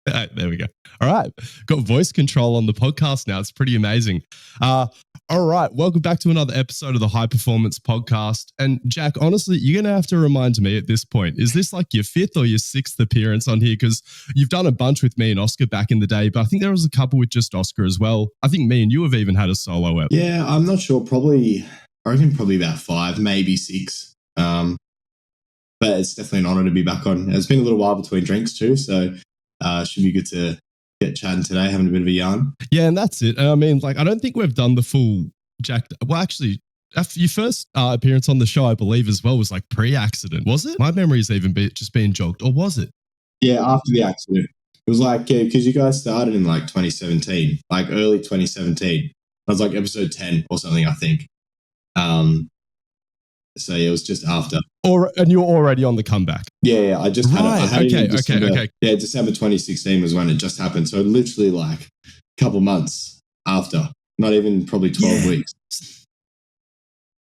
There we go. All right. Got voice control on the podcast now. It's pretty amazing. All right. Welcome back to another episode of the Hyperformance podcast. And Jack, honestly, you're going to have to remind me at this point, is this like your fifth or your sixth appearance on here? Because you've done a bunch with me and Oscar back in the day, but I think there was a couple with just Oscar as well. I think me and you have even had a solo ep. Yeah, I'm not sure. I reckon probably about 5, maybe 6. But it's definitely an honor to be back on. It's been a little while between drinks too, so should be good to get chatting today, having a bit of a yarn. Yeah, and that's it. And I mean, like, I don't think we've done the full Jack. Well, actually, after your first appearance on the show, I believe as well, was like pre-accident, was it? My memory is even just being jogged, or was it? Yeah, after the accident. It was like, yeah, because you guys started in like 2017, like early 2017. That was like episode 10 or something, I think. So yeah, it was just after. And you were already on the comeback. Yeah, I just had it. Okay. Yeah, December 2016 was when it just happened. So literally like a couple months after, not even probably 12 weeks.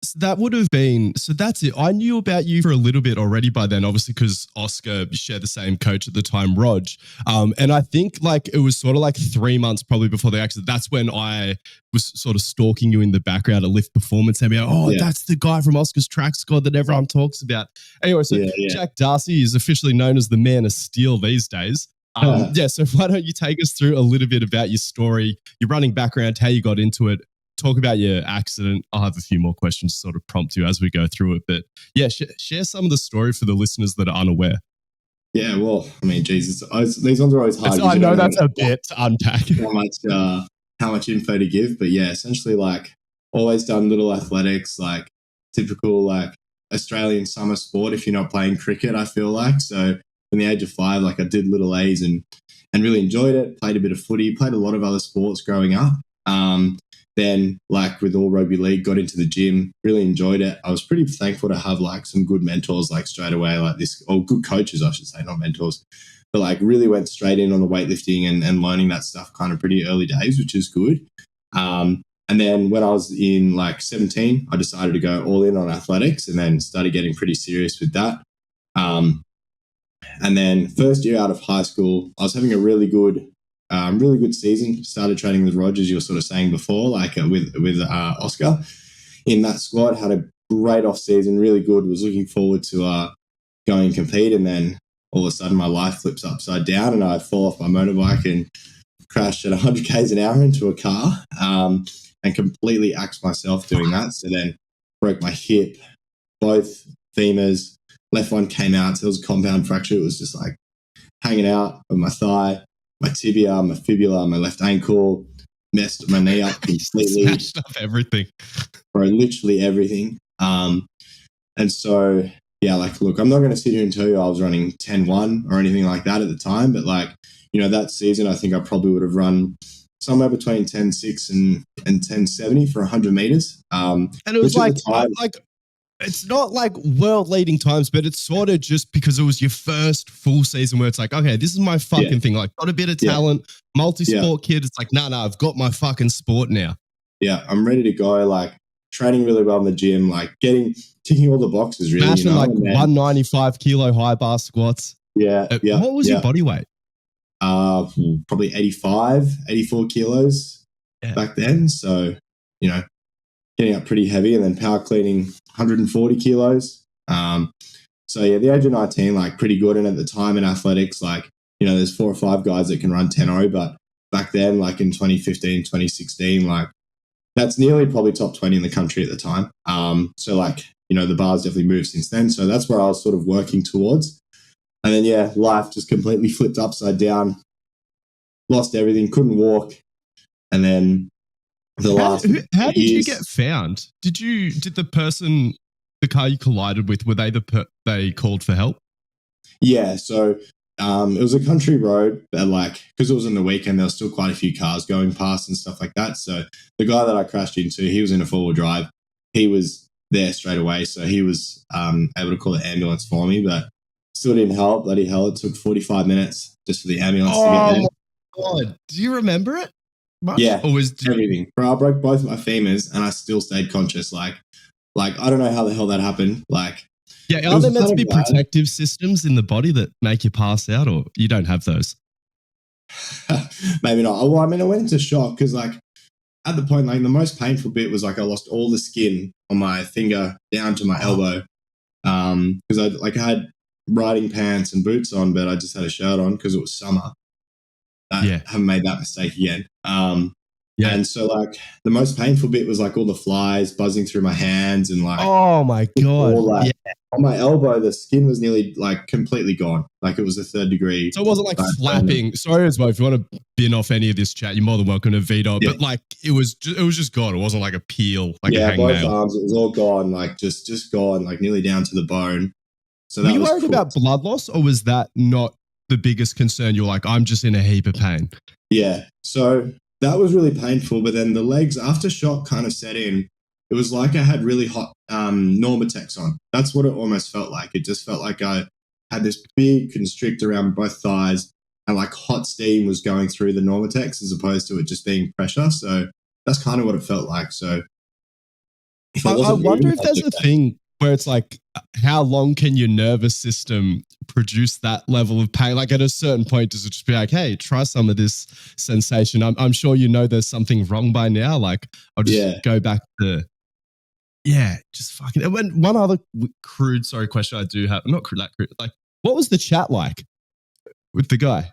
So that would have been, so that's it. I knew about you for a little bit already by then, obviously, because Oscar shared the same coach at the time, Rog. And I think like it was sort of like 3 months probably before the accident. That's when I was sort of stalking you in the background at Lift Performance and be like, that's the guy from Oscar's track squad that everyone talks about. Anyway, so Jack Darcy is officially known as the man of steel these days. So why don't you take us through a little bit about your story, your running background, how you got into it, talk about your accident. I'll have a few more questions to sort of prompt you as we go through it. But yeah, share some of the story for the listeners that are unaware. Yeah, well, I mean, Jesus, these ones are always hard. I know that's a bit to unpack. How much info to give. But yeah, essentially like always done little athletics, like typical like Australian summer sport if you're not playing cricket, I feel like. So from the age of 5, like I did little A's and really enjoyed it. Played a bit of footy, played a lot of other sports growing up. Then, like with all rugby league, got into the gym, really enjoyed it. I was pretty thankful to have like some good mentors, like straight away, like this, or good coaches, I should say, not mentors, but like really went straight in on the weightlifting and learning that stuff kind of pretty early days, which is good. And then when I was in like 17, I decided to go all in on athletics and then started getting pretty serious with that. And then first year out of high school, I was having a really good season. Started training with Rog, as you were sort of saying before, like with Oscar in that squad. Had a great off season, really good. Was looking forward to going and compete, and then all of a sudden my life flips upside down, and I fall off my motorbike and crash at 100 k's an hour into a car, and completely axed myself doing that. So then broke my hip, both femurs, left one came out, so it was a compound fracture. It was just like hanging out of my thigh. My tibia, my fibula, my left ankle, messed my knee up completely. Smashed up everything. Bro, literally everything. And so, yeah, like, look, I'm not going to sit here and tell you I was running 10-1 or anything like that at the time, but like, you know, that season, I think I probably would have run somewhere between 10.6 and 10.70 for 100 meters. And it was like it's not like world leading times, but it's sort of just because it was your first full season where it's like, okay, this is my fucking thing. Like, got a bit of talent, multi-sport kid. It's like, nah, I've got my fucking sport now. Yeah, I'm ready to go. Like, training really well in the gym, like ticking all the boxes really. Smashing like 195 kilo high bar squats. Yeah. What was your body weight? Probably 84 kilos back then. So, you know, getting up pretty heavy, and then power cleaning 140 kilos. So yeah, the age of 19, like pretty good. And at the time in athletics, like, you know, there's 4 or 5 guys that can run 10.0, but back then, like in 2015, 2016, like that's nearly probably top 20 in the country at the time. So like, you know, the bar's definitely moved since then. So that's where I was sort of working towards. And then, yeah, life just completely flipped upside down, lost everything, couldn't walk. And then how did you get found? Did the car you collided with, were they called for help? Yeah, so it was a country road that, like, because it was on the weekend, there was still quite a few cars going past and stuff like that. So the guy that I crashed into, he was in a 4-wheel drive. He was there straight away, so he was able to call the ambulance for me, but still didn't help. Bloody hell, it took 45 minutes just for the ambulance to get there. Oh my God, do you remember it much? Yeah, everything. Bro, I broke both my femurs and I still stayed conscious. Like I don't know how the hell that happened. Like, yeah, are there meant to be protective systems in the body that make you pass out, or you don't have those? maybe not. Well, I mean, I went into shock because like at the point, like the most painful bit was like I lost all the skin on my finger down to my elbow. Because I had riding pants and boots on, but I just had a shirt on because it was summer. I haven't made that mistake again. And so like the most painful bit was like all the flies buzzing through my hands and like, oh my God. Like, on my elbow, the skin was nearly like completely gone. Like it was a 3rd degree. So it wasn't like flapping. Sorry as well, if you want to bin off any of this chat, you're more than welcome to veto. But like it was just gone. It wasn't like a peel, like a hangnail. Both arms, it was all gone, like just gone, like nearly down to the bone. So were you worried about blood loss, or was that not the biggest concern? You're like, I'm just in a heap of pain. Yeah. So that was really painful. But then the legs, after shock kind of set in, it was like I had really hot Normatex on. That's what it almost felt like. It just felt like I had this big constrictor around both thighs and like hot steam was going through the Normatex as opposed to it just being pressure. So that's kind of what it felt like. So I wonder if there's a thing where it's like, how long can your nervous system produce that level of pain? Like at a certain point, does it just be like, hey, try some of this sensation? I'm sure you know there's something wrong by now. Like I'll just go back to, just fucking. And one other crude, question I do have, not crude, that crude. Like, what was the chat like with the guy?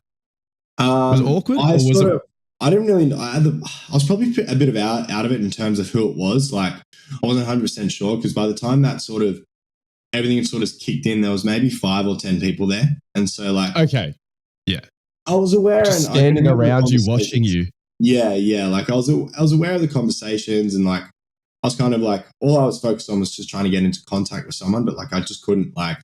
Was it awkward? I didn't really know. I was probably a bit out of it in terms of who it was. Like, I wasn't 100% sure because by the time that sort of everything sort of kicked in, there was maybe 5 or 10 people there. And so, like, okay. Yeah. I was aware just and standing around you, watching you. Yeah. Like, I was aware of the conversations and, like, I was kind of like, all I was focused on was just trying to get into contact with someone, but, like, I just couldn't, like,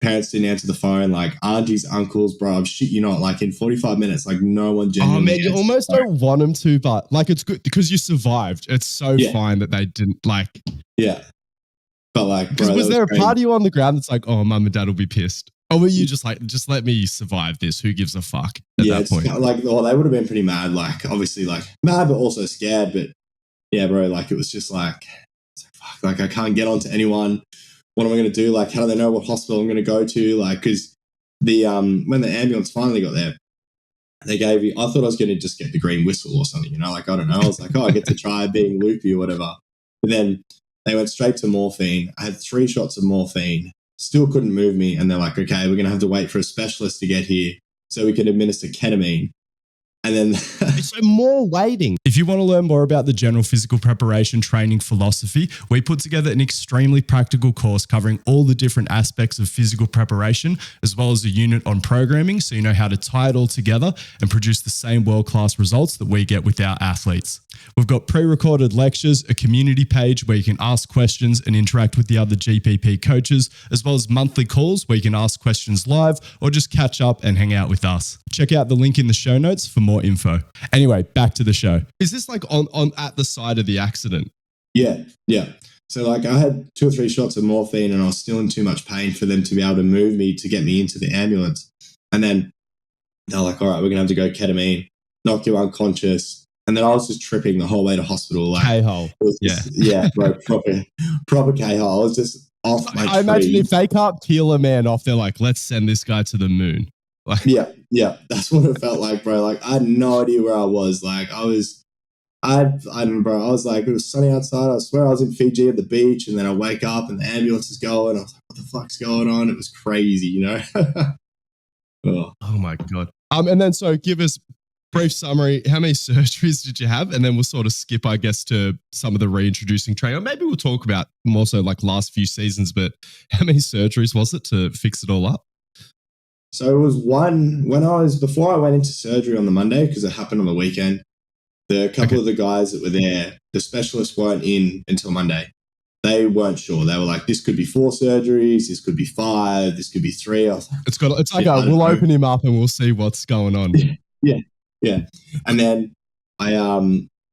parents didn't answer the phone, like aunties, uncles, bro, I'm shit you not, like in 45 minutes, like no one genuinely. Oh man, you almost don't want them to, but like it's good because you survived. It's so fine that they didn't like. Yeah. But like, bro, was there a part of you on the ground that's like, oh, mum and dad will be pissed? Or were you just like, just let me survive this? Who gives a fuck at that point? Kind of like, oh, they would have been pretty mad, like obviously like mad, but also scared. But yeah, bro, like it was just like, fuck, like I can't get onto anyone. What am I going to do? Like, how do they know what hospital I'm going to go to? Like, because the when the ambulance finally got there, they gave you, I thought I was going to just get the green whistle or something, you know, like, I don't know. I was like, oh, I get to try being loopy or whatever. But then they went straight to morphine. I had 3 shots of morphine, still couldn't move me. And they're like, okay, we're going to have to wait for a specialist to get here so we can administer ketamine. And then so more waiting. If you want to learn more about the general physical preparation training philosophy, we put together an extremely practical course covering all the different aspects of physical preparation, as well as a unit on programming, so you know how to tie it all together and produce the same world-class results that we get with our athletes. We've got pre-recorded lectures, a community page where you can ask questions and interact with the other GPP coaches, as well as monthly calls where you can ask questions live or just catch up and hang out with us. Check out the link in the show notes for more info. Anyway, back to the show. Is this like on at the side of the accident? Yeah. So like I had 2 or 3 shots of morphine and I was still in too much pain for them to be able to move me to get me into the ambulance. And then they're like, all right, we're going to have to go ketamine, knock you unconscious. And then I was just tripping the whole way to hospital. Like, K-hole. Bro, proper K-hole. I was just off my tree. I imagine if they can't peel a man off, they're like, let's send this guy to the moon. Like, yeah. That's what it felt like, bro. Like I had no idea where I was. Like I don't know, bro. I was like, it was sunny outside. I swear I was in Fiji at the beach, and then I wake up and the ambulance is going. I was like, what the fuck's going on? It was crazy, you know? Oh my God. And then so give us brief summary. How many surgeries did you have? And then we'll sort of skip, I guess, to some of the reintroducing training. Or maybe we'll talk about more so like last few seasons, but how many surgeries was it to fix it all up? So it was one before I went into surgery on the Monday, because it happened on the weekend. The couple of the guys that were there, the specialists weren't in until Monday. They weren't sure. They were like, this could be 4 surgeries, this could be 5, this could be 3. I was like, it's like we'll open him up and we'll see what's going on. Yeah. And then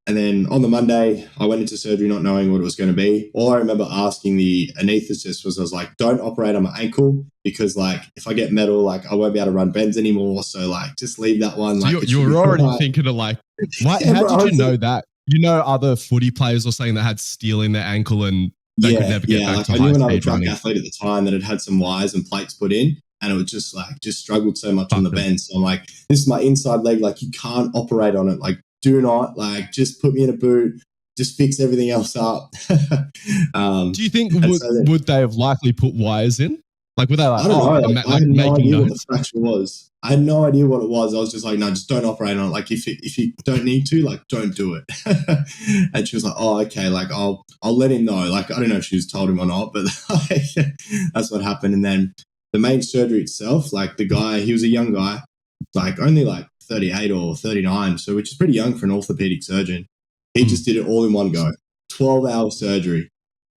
and then on the Monday, I went into surgery not knowing what it was going to be. All I remember asking the anaesthetist was, I was like, don't operate on my ankle because, like, if I get metal, like, I won't be able to run bends anymore. So, like, just leave that one. So like, you were already thinking of, like, what? How did you know that? You know, other footy players or something that had steel in their ankle and they could never get back to high speed running. I knew another track athlete at the time that had some wires and plates put in. and it was just struggled so much on the bend. So I'm like, this is my inside leg. Like, you can't operate on it. Like, do not, like, just put me in a boot. Just fix everything else up. Do you think would they have likely put wires in? Like, were they like, I don't know. Like, I had no idea what the fracture was. I had no idea what it was. I was just like, no, just don't operate on it. Like, if you don't need to, like, don't do it. And she was like, oh, okay. Like, I'll let him know. Like, I don't know if she was told him or not, but like, that's what happened. And then the main surgery itself, like, the guy, he was a young guy, like only like 38 or 39, so which is pretty young for an orthopedic surgeon. He just did it all in one go. 12-hour surgery.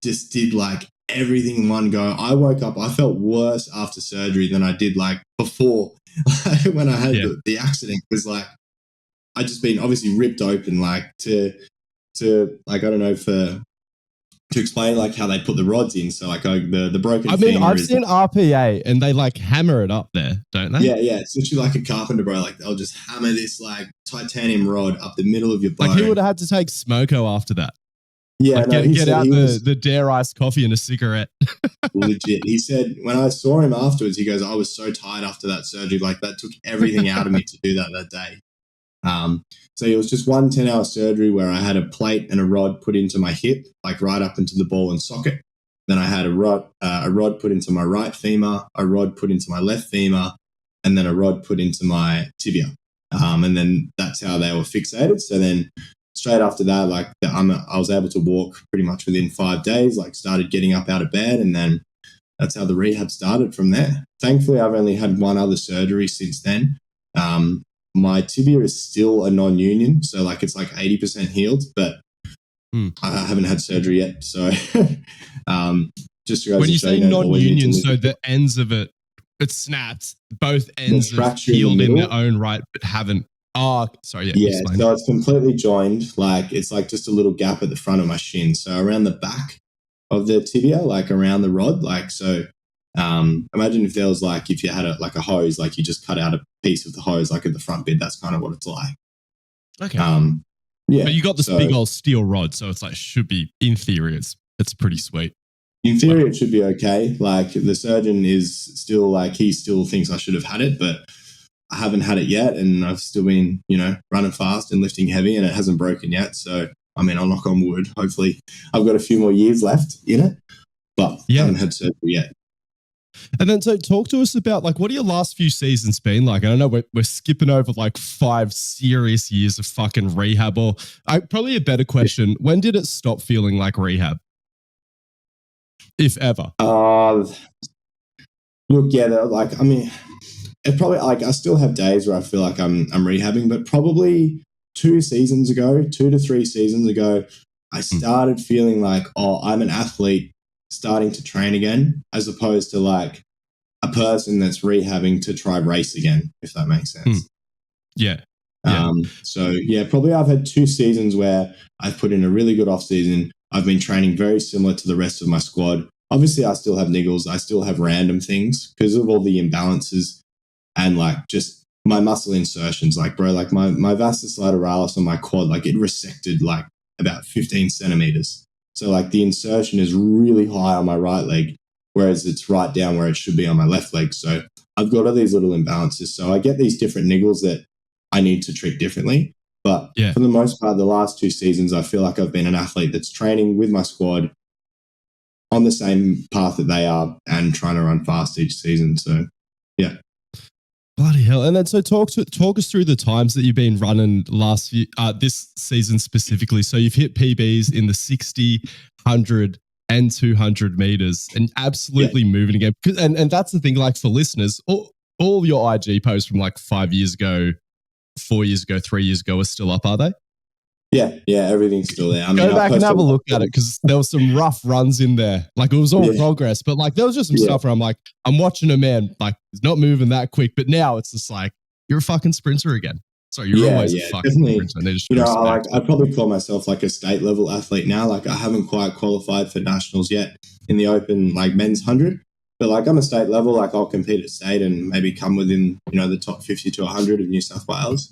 Just did like everything in one go. I woke up, I felt worse after surgery than I did like before when I had the accident, because like I just been obviously ripped open, like to like, I don't know, to explain like how they put the rods in. So like the broken femur. I've seen RPA and they like hammer it up there, don't they? Yeah. It's literally like a carpenter, bro. Like, they'll just hammer this like titanium rod up the middle of your bone. Like, he would have had to take smoko after that. Yeah, like, get out the Dare iced coffee and a cigarette. Legit. He said, when I saw him afterwards, he goes, I was so tired after that surgery. Like, that took everything out of me to do that day. So it was just one 10-hour surgery where I had a plate and a rod put into my hip, like right up into the ball and socket. Then I had a rod put into my right femur, a rod put into my left femur, and then a rod put into my tibia. And then that's how they were fixated. So then straight after that, like, I was able to walk pretty much within 5 days, like started getting up out of bed, and then that's how the rehab started from there. Thankfully, I've only had one other surgery since then. My tibia is still a non-union, so like it's like 80% healed, but I haven't had surgery yet. So just to when you say non-union, so the ends of it snapped, both ends are healed in their own right, but haven't. Oh, sorry. Yeah. So it's completely joined. Like, it's like just a little gap at the front of my shin. So around the back of the tibia, like around the rod, like, so imagine if there was like, if you had a hose, like you just cut out a piece of the hose, like at the front bit, that's kind of what it's like. Okay. Yeah. But you got this big old steel rod, so it's like, should be, in theory, it's pretty sweet. In theory, it should be okay. Like, the surgeon is still like, he still thinks I should have had it, but I haven't had it yet, and I've still been, running fast and lifting heavy, and it hasn't broken yet. So, I mean, I'll knock on wood. Hopefully, I've got a few more years left in it, but haven't had surgery yet. And then, so talk to us about, like, what are your last few seasons been like? I don't know, we're skipping over like 5 serious years of fucking rehab, or probably a better question, when did it stop feeling like rehab? If ever. Look, yeah, like, I mean, it probably, like, I still have days where I feel like I'm rehabbing, but probably 2 to 3 seasons ago, I started feeling like, oh, I'm an athlete starting to train again, as opposed to like a person that's rehabbing to try race again, if that makes sense. Yeah. So yeah, probably I've had 2 seasons where I've put in a really good off season. I've been training very similar to the rest of my squad. Obviously, I still have niggles. I still have random things because of all the imbalances and like just my muscle insertions. Like, bro, like my vastus lateralis on my quad, like it resected like about 15 centimeters. So like the insertion is really high on my right leg, whereas it's right down where it should be on my left leg. So I've got all these little imbalances. So I get these different niggles that I need to treat differently. But for the most part, the last 2 seasons, I feel like I've been an athlete that's training with my squad on the same path that they are and trying to run fast each season. So, yeah. Bloody hell. And then, so talk us through the times that you've been running this season specifically. So you've hit PBs in the 60, 100 and 200 meters and absolutely moving again. And that's the thing, like, for listeners, all your IG posts from like 5 years ago, 4 years ago, 3 years ago are still up, are they? Yeah, everything's still there. I mean, go back and have a look at it, because there was some rough runs in there. Like, it was all progress, but like there was just some stuff where I'm like, I'm watching a man, like, he's not moving that quick, but now it's just like, you're a fucking sprinter again. Sorry, you're always a fucking sprinter. I probably call myself like a state level athlete now. Like, I haven't quite qualified for nationals yet in the open, like men's 100, but like I'm a state level. Like, I'll compete at state and maybe come within, the top 50 to 100 of New South Wales.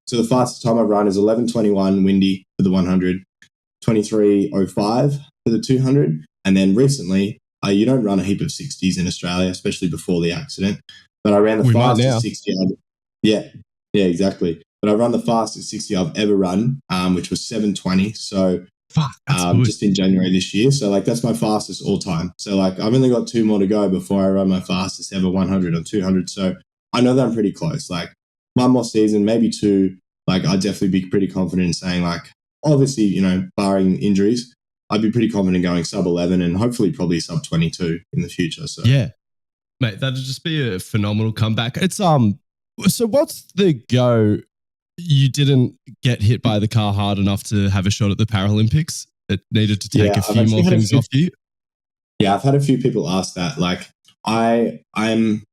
So the fastest time I've run is 11:21 windy for the 100, 23:05 for the 200. And then recently you don't run a heap of 60s in Australia, especially before the accident. But I ran the We might fastest now. 60. Yeah, exactly. But I run the fastest 60 I've ever run, which was 7:20. So Fuck, that's good. just in January this year. So like that's my fastest all time. So like I've only got 2 more to go before I run my fastest ever 100 or 200. So I know that I'm pretty close. Like one more season, maybe 2. Like I'd definitely be pretty confident in saying like, obviously, you know, barring injuries, I'd be pretty confident going sub 11 and hopefully probably sub 22 in the future. So yeah, mate, that'd just be a phenomenal comeback. It's so what's the go? You didn't get hit by the car hard enough to have a shot at the Paralympics. It needed to take a few more things off you. Yeah, I've had a few people ask that. Like I'm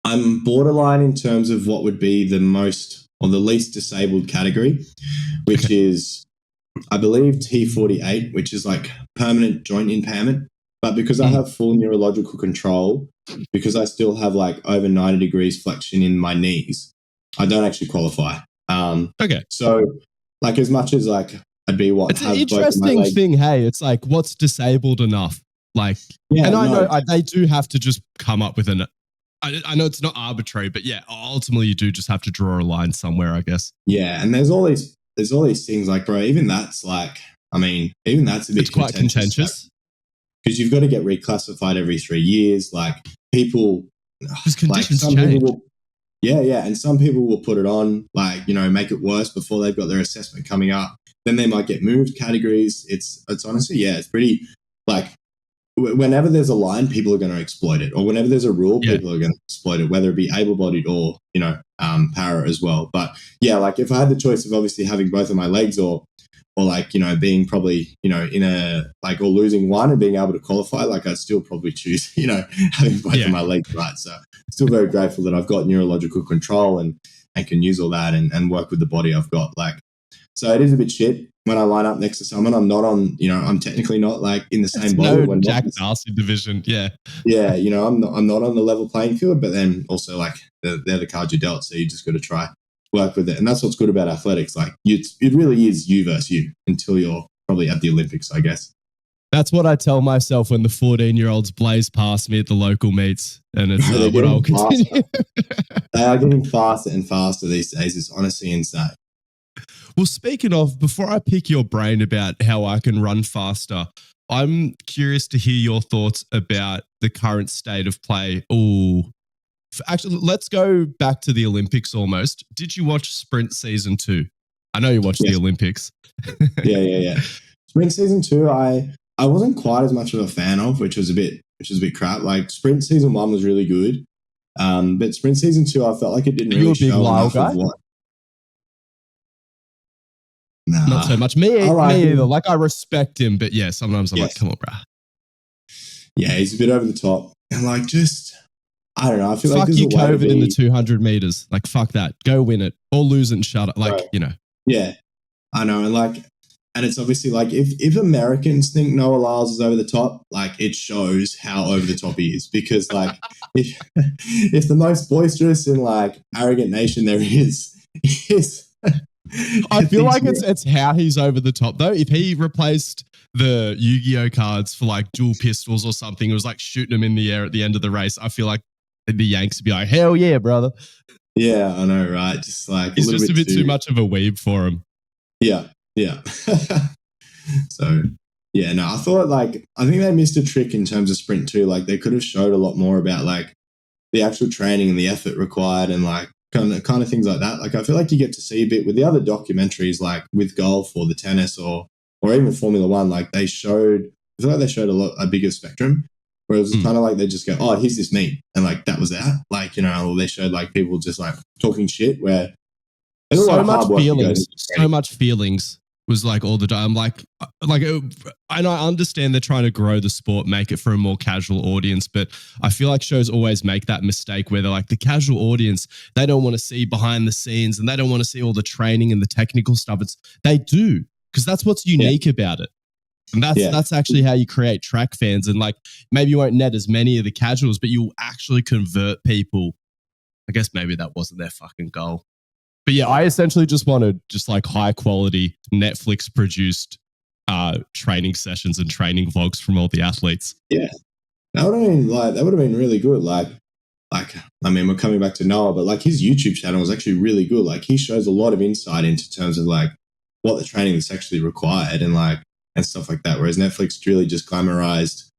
borderline in terms of what would be the most or the least disabled category, which is, I believe, T48, which is like permanent joint impairment. But because I have full neurological control, because I still have like over 90 degrees flexion in my knees, I don't actually qualify. So like as much as like I'd be what, it's an interesting thing. Hey, it's like what's disabled enough? Like, yeah, and I know they do have to just come up with an. I know it's not arbitrary, but yeah, ultimately you do just have to draw a line somewhere, I guess. Yeah, and there's all these things like, bro, even that's like, I mean, even that's a bit quite contentious. Because you've got to get reclassified every 3 years. Like people, because conditions like change. And some people will put it on, like, you know, make it worse before they've got their assessment coming up. Then they might get moved categories. It's honestly, yeah, it's pretty like. Whenever there's a line, people are going to exploit it, or whenever there's a rule, people are going to exploit it, whether it be able-bodied or, you know, para as well. But yeah, like if I had the choice of obviously having both of my legs or like, you know, being probably, you know, in a like, or losing one and being able to qualify, like I'd still probably choose, you know, having both of my legs, right? So still very grateful that I've got neurological control and can use all that and work with the body I've got. Like, so it is a bit shit. When I line up next to someone, I'm not on, you know, I'm technically not like in the same body. No Jack Darcy division, yeah. Yeah, you know, I'm not on the level playing field, but then also like they're the cards you dealt, so you just got to try work with it. And that's what's good about athletics. Like it really is you versus you until you're probably at the Olympics, I guess. That's what I tell myself when the 14-year-olds blaze past me at the local meets, and it's what I'll continue. They are getting faster and faster these days. It's honestly insane. Well, speaking of, before I pick your brain about how I can run faster, I'm curious to hear your thoughts about the current state of play. Oh, actually, let's go back to the Olympics almost. Did you watch Sprint Season 2? I know you watched the Olympics. Yeah. Sprint Season 2, I wasn't quite as much of a fan of, which was a bit crap. Like Sprint Season 1 was really good. But Sprint Season 2, I felt like it didn't really show enough of what. Nah, not so much. Me either. Like I respect him, but yeah, sometimes I'm like, come on, bro. Yeah, he's a bit over the top. And like just, I don't know. I feel fuck like there's you, a way COVID in the 200 meters. Like fuck that. Go win it or lose it and shut it. Like, you know. Yeah, I know. And like, and it's obviously like if Americans think Noah Lyles is over the top, like it shows how over the top he is. Because like if the most boisterous and like arrogant nation there is I feel like it's how he's over the top though. If he replaced the Yu-Gi-Oh cards for like dual pistols or something, it was like shooting them in the air at the end of the race. I feel like the Yanks would be like, hell yeah, brother. Yeah, I know, right? Just like it's just a bit too much of a weeb for him. Yeah. So yeah, no, I think they missed a trick in terms of Sprint too. Like they could have showed a lot more about like the actual training and the effort required and like kind of things like that. Like I feel like you get to see a bit with the other documentaries, like with golf or the tennis or even Formula One. Like I feel like they showed a bigger spectrum. Whereas it's kind of like they just go, oh, here's this meet, and like that was that. Like, you know, or they showed like people just like talking shit where so much feelings was like all the time. And I understand they're trying to grow the sport, make it for a more casual audience, but I feel like shows always make that mistake where they're like the casual audience, they don't want to see behind the scenes and they don't want to see all the training and the technical stuff. They do, because that's what's unique about it. And that's actually how you create track fans. And like, maybe you won't net as many of the casuals, but you'll actually convert people. I guess maybe that wasn't their fucking goal. But yeah, I essentially just wanted like high quality Netflix produced training sessions and training vlogs from all the athletes. Yeah, that would have been really good. Like, I mean, we're coming back to Noah, but like his YouTube channel is actually really good. Like he shows a lot of insight into terms of like what the training that's actually required and stuff like that. Whereas Netflix really just glamorized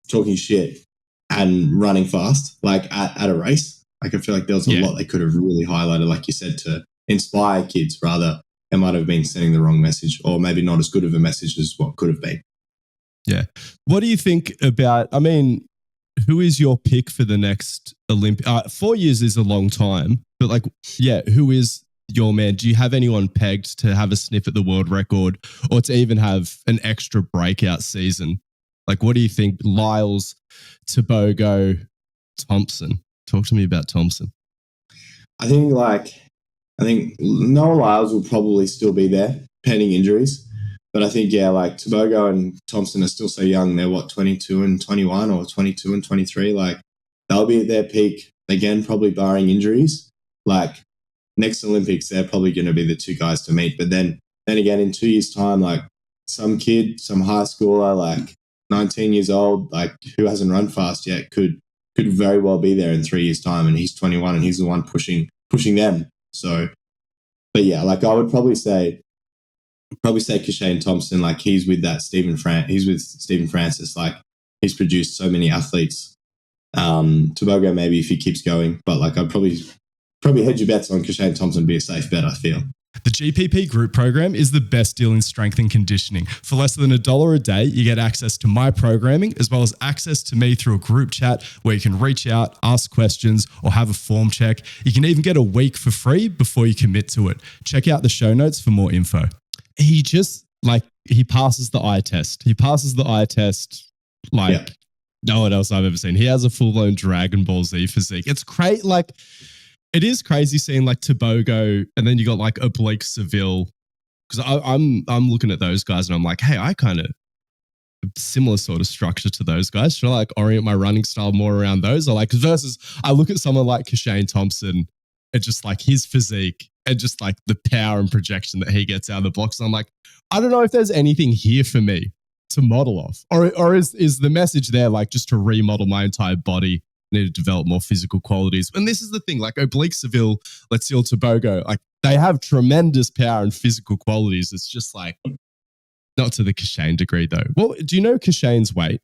talking shit and running fast, like at a race. Like I feel like there was a lot they could have really highlighted, like you said, to inspire kids. Rather, it might have been sending the wrong message, or maybe not as good of a message as what could have been. Yeah. What do you think about, I mean, who is your pick for the next Olympic? 4 years is a long time, but like, yeah, who is your man? Do you have anyone pegged to have a sniff at the world record or to even have an extra breakout season? Like, what do you think? Lyles, Tebogo, Thompson. Talk to me about Thompson. I think Noah Lyles will probably still be there, pending injuries. But I think, like Tebogo and Thompson are still so young. They're 22 and 21 or 22 and 23. Like they'll be at their peak again, probably barring injuries. Like next Olympics, they're probably going to be the two guys to meet. But then again, in 2 years' time, like some kid, some high schooler, like 19 years old, like who hasn't run fast yet, could very well be there in 3 years' time, and he's 21 and he's the one pushing them. So, but yeah, like I would probably say Kashane Thompson. Like he's with Stephen Francis. Like he's produced so many athletes. Tebogo maybe if he keeps going, but like I'd probably hedge your bets on Kashane Thompson, be a safe bet, I feel. The GPP group program is the best deal in strength and conditioning. For less than $1 a day, you get access to my programming as well as access to me through a group chat where you can reach out, ask questions, or have a form check. You can even get a week for free before you commit to it. Check out the show notes for more info. He just, like, he passes the eye test. Like no one else I've ever seen. He has a full-blown Dragon Ball Z physique. It's great, like... It is crazy seeing like Tebogo and then you got like Oblique Seville, because I'm looking at those guys and I'm like, hey, I kind of similar sort of structure to those guys. Should I like orient my running style more around those? Or like versus I look at someone like Kashane Thompson and just like his physique and just like the power and projection that he gets out of the blocks. And I'm like, I don't know if there's anything here for me to model off, or is the message there like just to remodel my entire body? Need to develop more physical qualities. And this is the thing, like Oblique Seville, Letziel Tebogo, like they have tremendous power and physical qualities. It's just like, not to the Kashane degree though. Well, do you know Kashane's weight?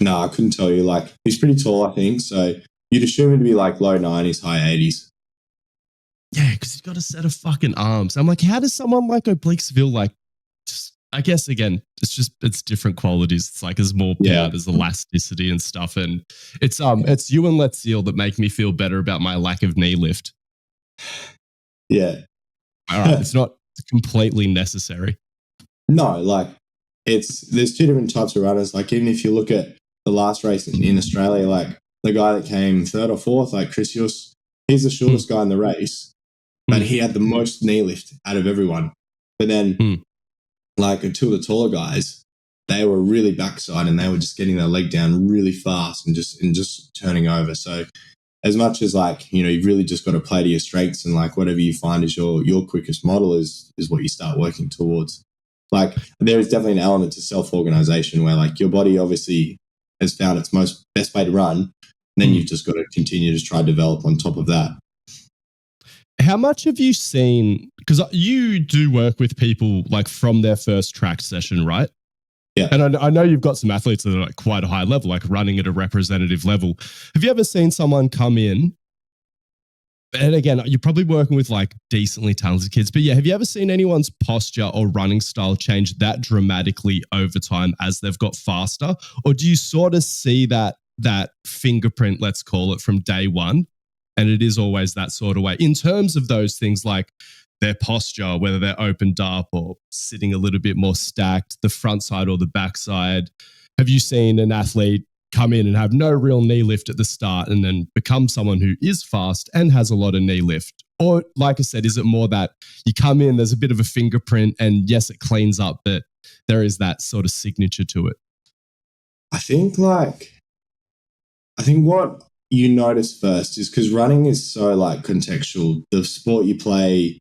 No, I couldn't tell you. Like he's pretty tall, I think. So you'd assume him to be like low 90s, high 80s. Yeah, because he's got a set of fucking arms. I'm like, how does someone like Oblique Seville like just, I guess again, it's different qualities. It's like there's more power, there's elasticity and stuff. And it's you and Letziel that make me feel better about my lack of knee lift. Yeah. All right. It's not completely necessary. No, like there's two different types of runners. Like even if you look at the last race in Australia, like the guy that came third or fourth, like Chris Hughes, he's the shortest guy in the race, but he had the most knee lift out of everyone. But then like two of the taller guys, they were really backside and they were just getting their leg down really fast and just turning over. So as much as like, you know, you've really just got to play to your strengths and like whatever you find is your quickest model is what you start working towards. Like there is definitely an element to self-organization where like your body obviously has found its best way to run. And then you've just got to continue to try to develop on top of that. How much have you seen, because you do work with people like from their first track session, right? Yeah. And I know you've got some athletes that are like quite a high level, like running at a representative level. Have you ever seen someone come in? And again, you're probably working with like decently talented kids, but yeah, have you ever seen anyone's posture or running style change that dramatically over time as they've got faster? Or do you sort of see that fingerprint, let's call it, from day one? And it is always that sort of way in terms of those things like their posture, whether they're opened up or sitting a little bit more stacked, the front side or the back side. Have you seen an athlete come in and have no real knee lift at the start and then become someone who is fast and has a lot of knee lift? Or like I said, is it more that you come in, there's a bit of a fingerprint and yes, it cleans up, but there is that sort of signature to it? I think what you notice first is because running is so like contextual. The sport you play,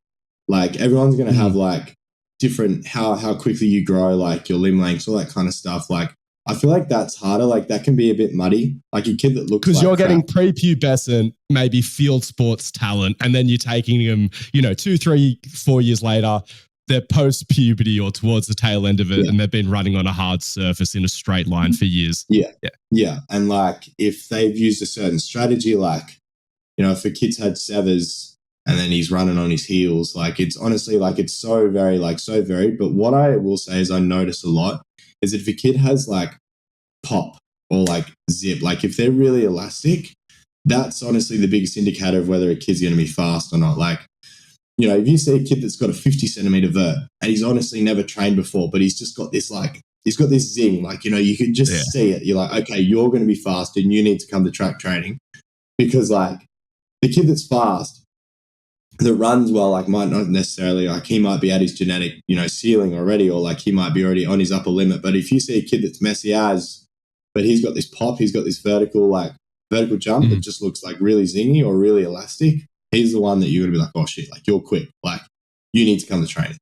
like everyone's going to have like different, how quickly you grow, like your limb lengths, all that kind of stuff. Like, I feel like that's harder. Like that can be a bit muddy. Like a kid that looks because like you're crap. getting prepubescent, maybe field sports talent, and then you're taking them, 2, 3, 4 years later, they're post puberty or towards the tail end of it, and they've been running on a hard surface in a straight line for years. Yeah. And like if they've used a certain strategy, like, if a kid's had severs and then he's running on his heels, like it's honestly like it's so very so varied. But what I will say is I notice a lot is that if a kid has like pop or like zip, like if they're really elastic, that's honestly the biggest indicator of whether a kid's going to be fast or not. Like, if you see a kid that's got a 50 centimeter vert and he's honestly never trained before, but he's just got this he's got this zing, like, you can just see it. You're like, okay, you're going to be fast and you need to come to track training, because like the kid that's fast, that runs well, like might not necessarily, like he might be at his genetic, ceiling already, or like he might be already on his upper limit. But if you see a kid that's messy but he's got this pop, he's got this vertical jump that just looks like really zingy or really elastic, he's the one that you're going to be like, oh shit, like you're quick, like you need to come to training.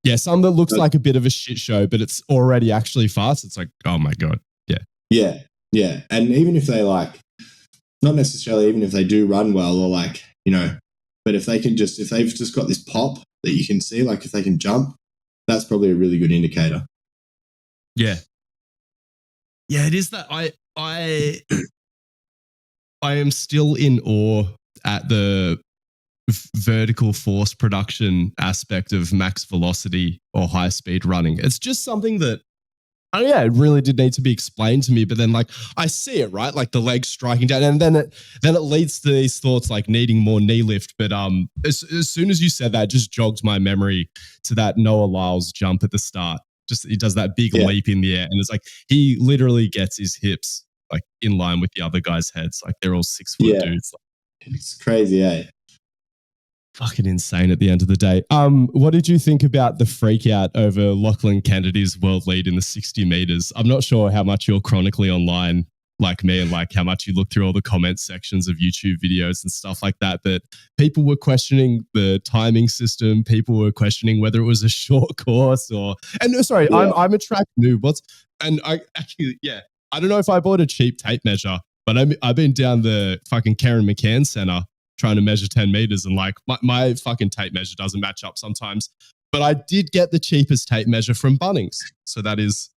Yeah, some that looks like a bit of a shit show, but it's already actually fast. It's like, oh my God. Yeah. Yeah. And even if they not necessarily, even if they do run well or like, but if they've just got this pop that you can see, like if they can jump, that's probably a really good indicator. Yeah. Yeah, it is that I am still in awe at the vertical force production aspect of max velocity or high speed running. It's just something that, it really did need to be explained to me. But then, like, I see it, right? Like the legs striking down, and then it leads to these thoughts like needing more knee lift. But as soon as you said that, it just jogged my memory to that Noah Lyles jump at the start. Just he does that big leap in the air, and it's like he literally gets his hips like in line with the other guys' heads. Like they're all 6 foot dudes. It's crazy, eh? Fucking insane at the end of the day. What did you think about the freak out over Lachlan Kennedy's world lead in the 60 meters? I'm not sure how much you're chronically online like me and like how much you look through all the comment sections of YouTube videos and stuff like that. But people were questioning the timing system. People were questioning whether it was a short course I'm a track noob. I don't know if I bought a cheap tape measure, but I've been down the fucking Karen McCann Center trying to measure 10 meters and like my fucking tape measure doesn't match up sometimes. But I did get the cheapest tape measure from Bunnings. So that's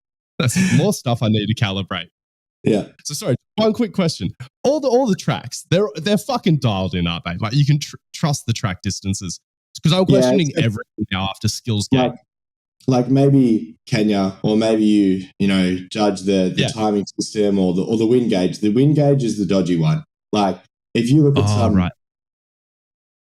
more stuff I need to calibrate. Yeah. So sorry, one quick question. All the tracks, they're fucking dialed in, aren't they? Like you can trust the track distances. Because I'm questioning everything now after skills game. Like maybe Kenya, or maybe you judge the timing system or the wind gauge. The wind gauge is the dodgy one. Like if you look at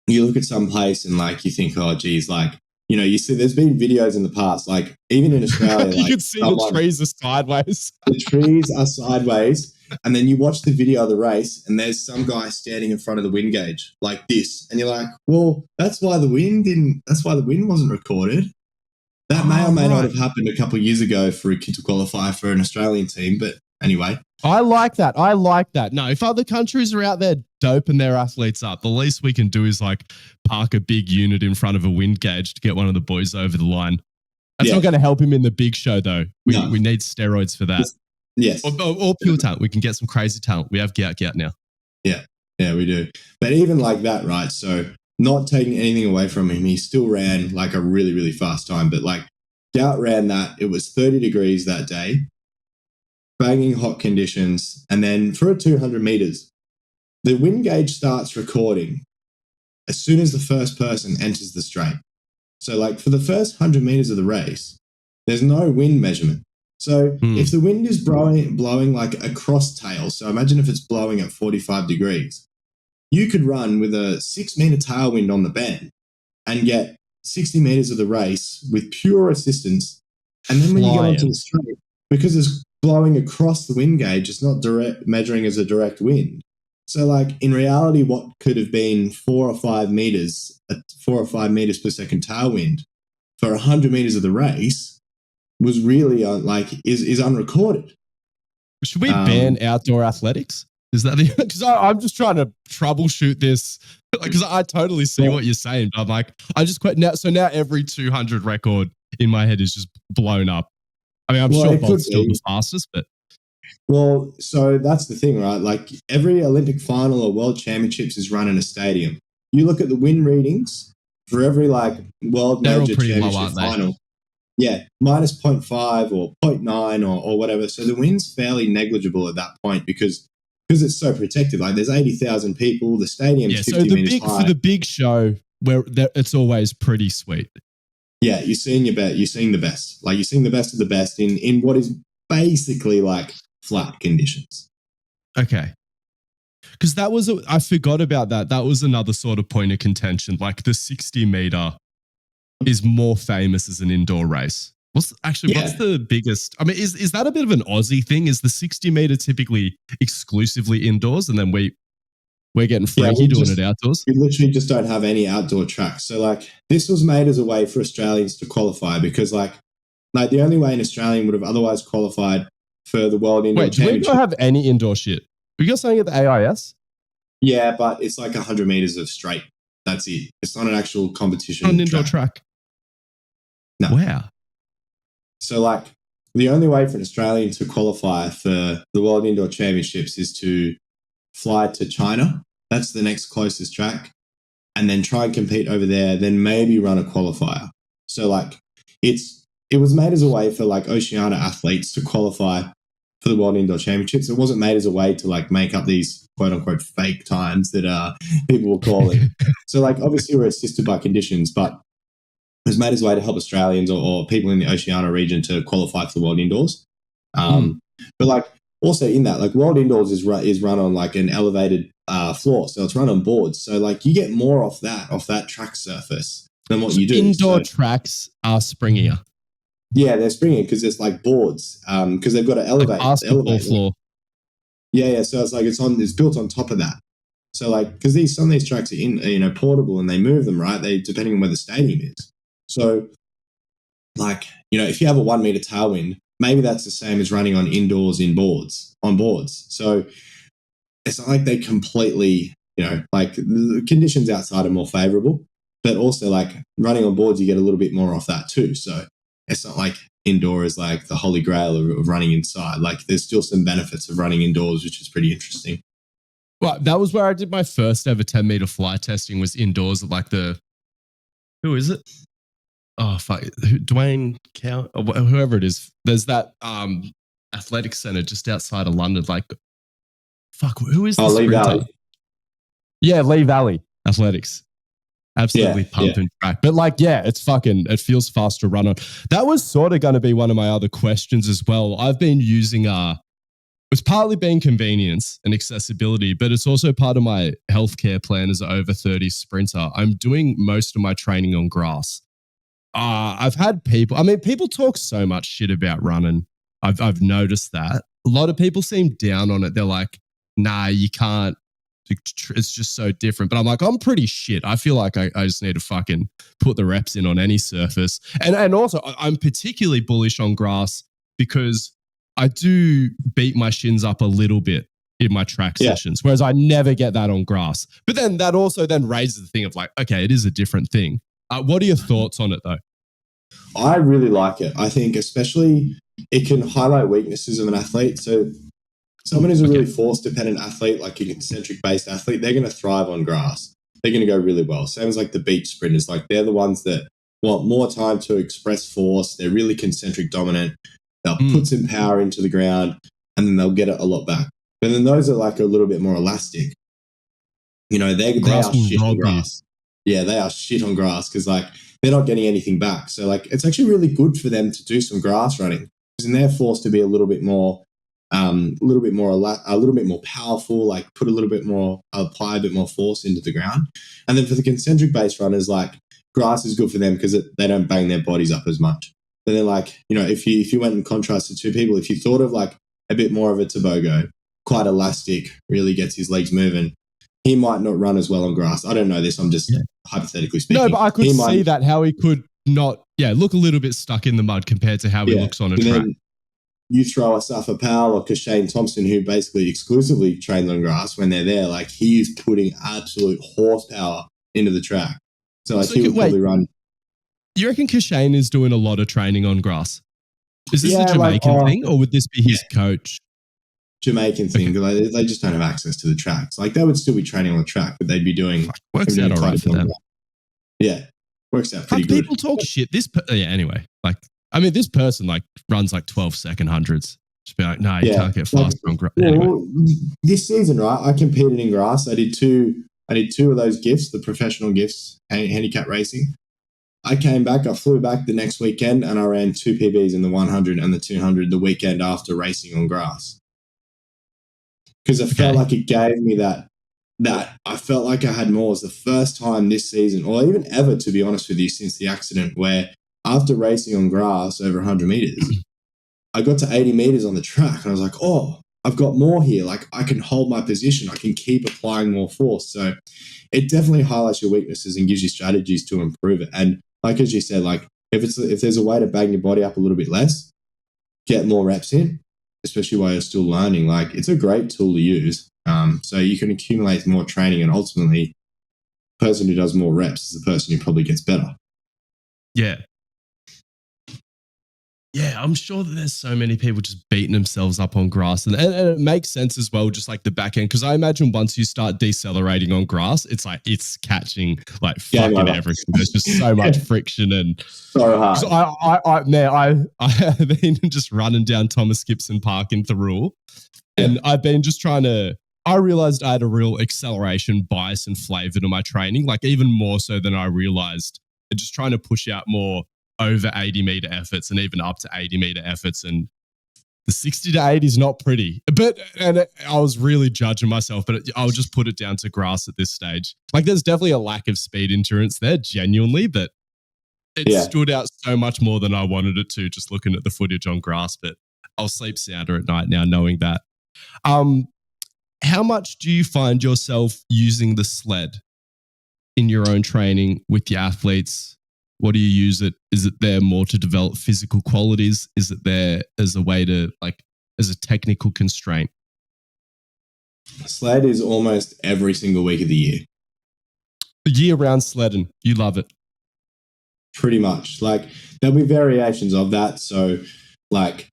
you look at some place and like you think, oh geez, like you see there's been videos in the past, like even in Australia, you can see the trees are sideways. The trees are sideways, and then you watch the video of the race, and there's some guy standing in front of the wind gauge like this, and you're like, well, that's why the wind wasn't recorded. That may or may not have happened a couple of years ago for a kid to qualify for an Australian team, but anyway. I like that. No, if other countries are out there doping their athletes up, the least we can do is like park a big unit in front of a wind gauge to get one of the boys over the line. That's not going to help him in the big show, though. We need steroids for that. Yes. Or pure talent. We can get some crazy talent. We have Gout now. Yeah, we do. But even like that, right? So not taking anything away from him, he still ran like a really, really fast time. But like Gout ran that. It was 30 degrees that day. Banging hot conditions, and then for a 200 meters, the wind gauge starts recording as soon as the first person enters the straight. So like for the first 100 meters of the race, there's no wind measurement. So if the wind is blowing like a cross tail, so imagine if it's blowing at 45 degrees, you could run with a 6 meter tailwind on the bend and get 60 meters of the race with pure assistance. And then when you get onto the straight, because it's blowing across the wind gauge, it's not direct measuring as a direct wind. So like in reality, what could have been 4 or 5 meters per second tailwind for 100 meters of the race was really is unrecorded. Should we ban outdoor athletics? Is that the? Because I'm just trying to troubleshoot this. Because I totally see what you're saying, but I'm like, I just quit now. So now every 200 record in my head is just blown up. I mean, I'm sure Bolt's still the fastest, but. Well, so that's the thing, right? Like every Olympic final or world championships is run in a stadium. You look at the win readings for every like world major championship final. Yeah, minus 0.5 or 0.9 or whatever. So the win's fairly negligible at that point because it's so protected. Like there's 80,000 people, the stadium's 50 meters high. For the big show, where it's always pretty sweet. Yeah, you're seeing the best. Like you're seeing the best of the best in what is basically like flat conditions. Okay. Because I forgot about that. That was another sort of point of contention. Like the 60 meter is more famous as an indoor race. What's the biggest? I mean, is that a bit of an Aussie thing? Is the 60 meter typically exclusively indoors, and then we're getting freaky doing it outdoors? We literally just don't have any outdoor tracks. So like this was made as a way for Australians to qualify because like the only way an Australian would have otherwise qualified for the World Indoor Championship. Wait, do we not have any indoor shit? We got something at the AIS? Yeah, but it's like 100 meters of straight. That's it. It's not an actual competition. On an indoor track. No. Wow. So like the only way for an Australian to qualify for the World Indoor Championships is to fly to China. That's the next closest track. And then try and compete over there, then maybe run a qualifier. So like it was made as a way for like Oceania athletes to qualify for the World Indoor Championships. It wasn't made as a way to like make up these quote unquote fake times that people were calling. So like obviously we're assisted by conditions, but it was made as a way to help Australians or people in the Oceania region to qualify for the World Indoors. But like also in that, like World Indoors is run on like an elevated floor, so it's run on boards. So like you get more off that track surface than what you do. Indoor tracks are springier. Yeah, they're springy because it's like boards because they've got to elevate. Like basketball floor. Yeah. So it's like it's built on top of that. So like because some of these tracks are portable and they move them right. They depending on where the stadium is. So like if you have a 1 meter tailwind, maybe that's the same as running on indoors on boards. So it's not like they completely like the conditions outside are more favorable, but also like running on boards you get a little bit more off that too. So it's not like indoor is like the holy grail of running inside. Like there's still some benefits of running indoors, which is pretty interesting. Well, that was where I did my first ever 10 meter fly testing was indoors at like who is it? Oh, fuck. Dwayne Cow, or whoever it is. There's that athletics center just outside of London. Like, fuck, who is this? Lee Valley. Yeah, Lee Valley Athletics. Absolutely pumping track. But like, it feels fast to run on. That was sort of going to be one of my other questions as well. I've been using, it's partly been convenience and accessibility, but it's also part of my healthcare plan as an over 30 sprinter. I'm doing most of my training on grass. I've had people talk so much shit about running. I've noticed that. A lot of people seem down on it. They're like, nah, you can't. It's just so different. But I'm like, I'm pretty shit. I feel like I just need to fucking put the reps in on any surface. And also, I'm particularly bullish on grass because I do beat my shins up a little bit in my track sessions, whereas I never get that on grass. But then that also then raises the thing of like, okay, it is a different thing. What are your thoughts on it though? I really like it. I think especially it can highlight weaknesses of an athlete. So someone who's a really force-dependent athlete, like a concentric-based athlete, they're going to thrive on grass. They're going to go really well. Same as like the beach sprinters. Like they're the ones that want more time to express force. They're really concentric dominant. They'll put some power into the ground and then they'll get it a lot back. But then those are like a little bit more elastic. They are shit on grass. Yeah, they are shit on grass because like they're not getting anything back. So like it's actually really good for them to do some grass running because then they're forced to be a little bit more powerful, like apply a bit more force into the ground. And then for the concentric based runners, like grass is good for them because they don't bang their bodies up as much. But then like, if you went in contrast to two people, if you thought of like a bit more of a Tobago, quite elastic, really gets his legs moving, he might not run as well on grass. I don't know this. I'm just hypothetically speaking. No, but I could see that how he could not, look a little bit stuck in the mud compared to how he looks on a track. you throw a Safa Powell or Shane Thompson, who basically exclusively trains on grass when they're there, like he's putting absolute horsepower into the track. So like he would probably run. You reckon Kashane is doing a lot of training on grass? Is this a Jamaican thing, or would this be his coach? Jamaican thing. Okay. They just don't have access to the tracks. Like they would still be training on the track, but they'd be doing works out all right for them. Yeah, works out pretty good. People talk shit. Anyway, like I mean, this person like runs like 12-second hundreds. Just be like, no, you can't get faster on grass. Anyway. Well, this season, right? I competed in grass. I did two of those gifts, the professional gifts, handicap racing. I came back, I flew back the next weekend, and I ran 2 PBs in the 100 and the 200 the weekend after racing on grass. Because I felt like it gave me that I felt like I had more. It was the first time this season, or even ever, to be honest with you, since the accident, where after racing on grass over 100 meters, I got to 80 meters on the track, and I was like, oh, I've got more here. Like I can hold my position. I can keep applying more force. So it definitely highlights your weaknesses and gives you strategies to improve it. And like as you said, like if there's a way to bang your body up a little bit less, get more reps in, especially while you're still learning, like it's a great tool to use. So you can accumulate more training, and ultimately the person who does more reps is the person who probably gets better. Yeah. Yeah, I'm sure that there's so many people just beating themselves up on grass. And it makes sense as well, just like the back end. Because I imagine once you start decelerating on grass, it's like it's catching like fucking everything. There's just so much friction and so hard. So I have been just running down Thomas Gibson Park in Thirroul. And I've been just I realized I had a real acceleration bias and flavor to my training, like even more so than I realized. And just trying to push out more over 80 meter efforts and even up to 80 meter efforts. And the 60 to 80 is not pretty, I was really judging myself, but I'll just put it down to grass at this stage. Like there's definitely a lack of speed endurance there, genuinely, but it stood out so much more than I wanted it to, just looking at the footage on grass. But I'll sleep sounder at night now knowing that. How much do you find yourself using the sled in your own training with your athletes? What do you use it? Is it there more to develop physical qualities? Is it there as a way to, like, as a technical constraint? Sled is almost every single week of the year. Year-round sledding. You love it. Pretty much. Like, there'll be variations of that. So, like,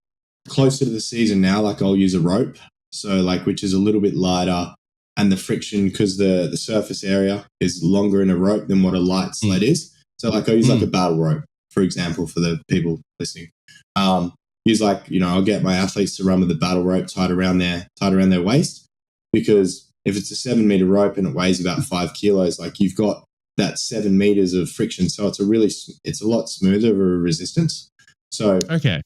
closer to the season now, like, I'll use a rope. So, like, which is a little bit lighter. And the friction, because the surface area is longer in a rope than what a light sled is. So like I use like a battle rope, for example, for the people listening. Use like, I'll get my athletes to run with the battle rope tied around their waist, because if it's a 7 meter rope and it weighs about 5 kilos, like you've got that 7 meters of friction. So it's a lot smoother of a resistance. So okay,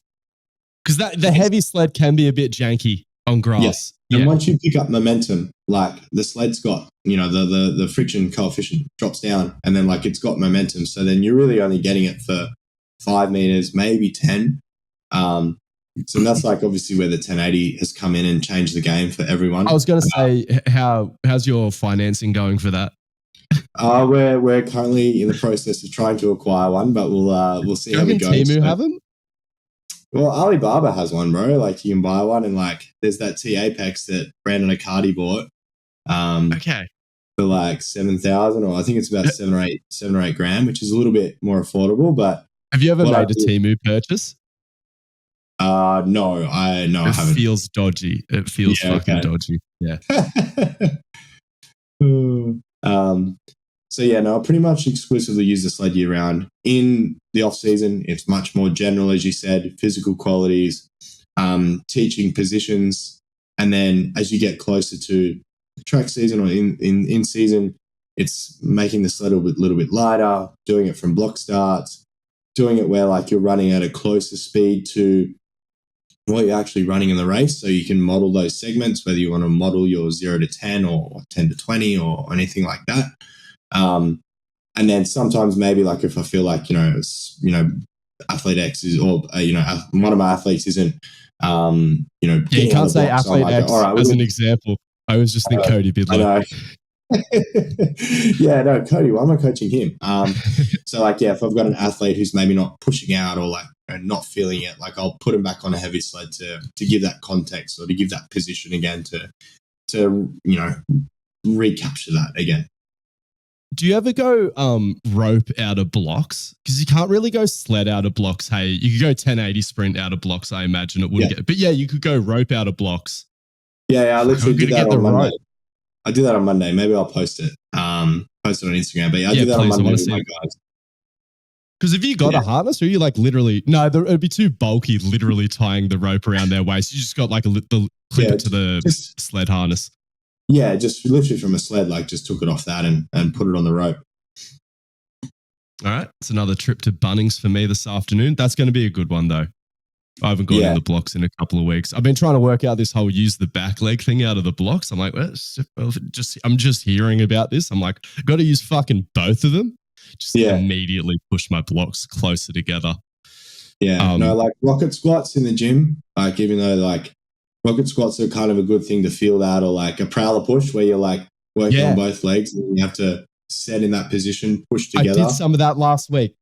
because the heavy sled can be a bit janky on grass. Yeah. And once you pick up momentum, like the sled's got, the friction coefficient drops down, and then like it's got momentum. So then you're really only getting it for 5 meters, maybe 10. So that's like obviously where the 1080 has come in and changed the game for everyone. I was going to say, how's your financing going for that? We're currently in the process of trying to acquire one, but we'll see how it goes. Temu have them? Well, Alibaba has one, bro. Like you can buy one, and like there's that T Apex that Brandon Accardi bought. For like 7,000, or I think it's about 7 or 8 grand, which is a little bit more affordable. But have you ever made a Temu purchase? No, I haven't. It feels dodgy. It feels fucking dodgy. Yeah. So yeah, no, I pretty much exclusively use the sled year round. In the off season, it's much more general, as you said, physical qualities, teaching positions, and then as you get closer to track season or in season, it's making the sled a little bit lighter, doing it from block starts, doing it where like you're running at a closer speed to what you're actually running in the race, so you can model those segments, whether you want to model your 0 to 10 or 10 to 20 or anything like that. And then sometimes maybe like if I feel like, athlete X is, or, one of my athletes isn't, you can't say athlete X as an example. I was just thinking Cody Bidler. I know. Yeah, no, Cody, why am I coaching him? So like, if I've got an athlete who's maybe not pushing out or like not feeling it, like I'll put them back on a heavy sled to give that context or to give that position again to recapture that again. Do you ever go rope out of blocks? Because you can't really go sled out of blocks. Hey, you could go 1080 sprint out of blocks. I imagine it wouldn't get, but yeah, you could go rope out of blocks. Yeah, I literally did that on Monday. I did that on Monday. Maybe I'll post it. Post it on Instagram. But yeah, I did that on Monday with my guys. Because if you got a harness, or you like literally, no, it'd be too bulky literally tying the rope around their waist. You just got like the clip it to the sled harness. Yeah, just literally from a sled, like just took it off that and put it on the rope. All right. It's another trip to Bunnings for me this afternoon. That's going to be a good one though. I haven't gone in the blocks in a couple of weeks. I've been trying to work out this whole use the back leg thing out of the blocks. I'm like, I'm just hearing about this. I'm like, got to use fucking both of them. Just immediately push my blocks closer together. Yeah. No, like rocket squats in the gym, like even though like rocket squats are kind of a good thing to feel that, or like a prowler push where you're like working on both legs and you have to set in that position, push together. I did some of that last week.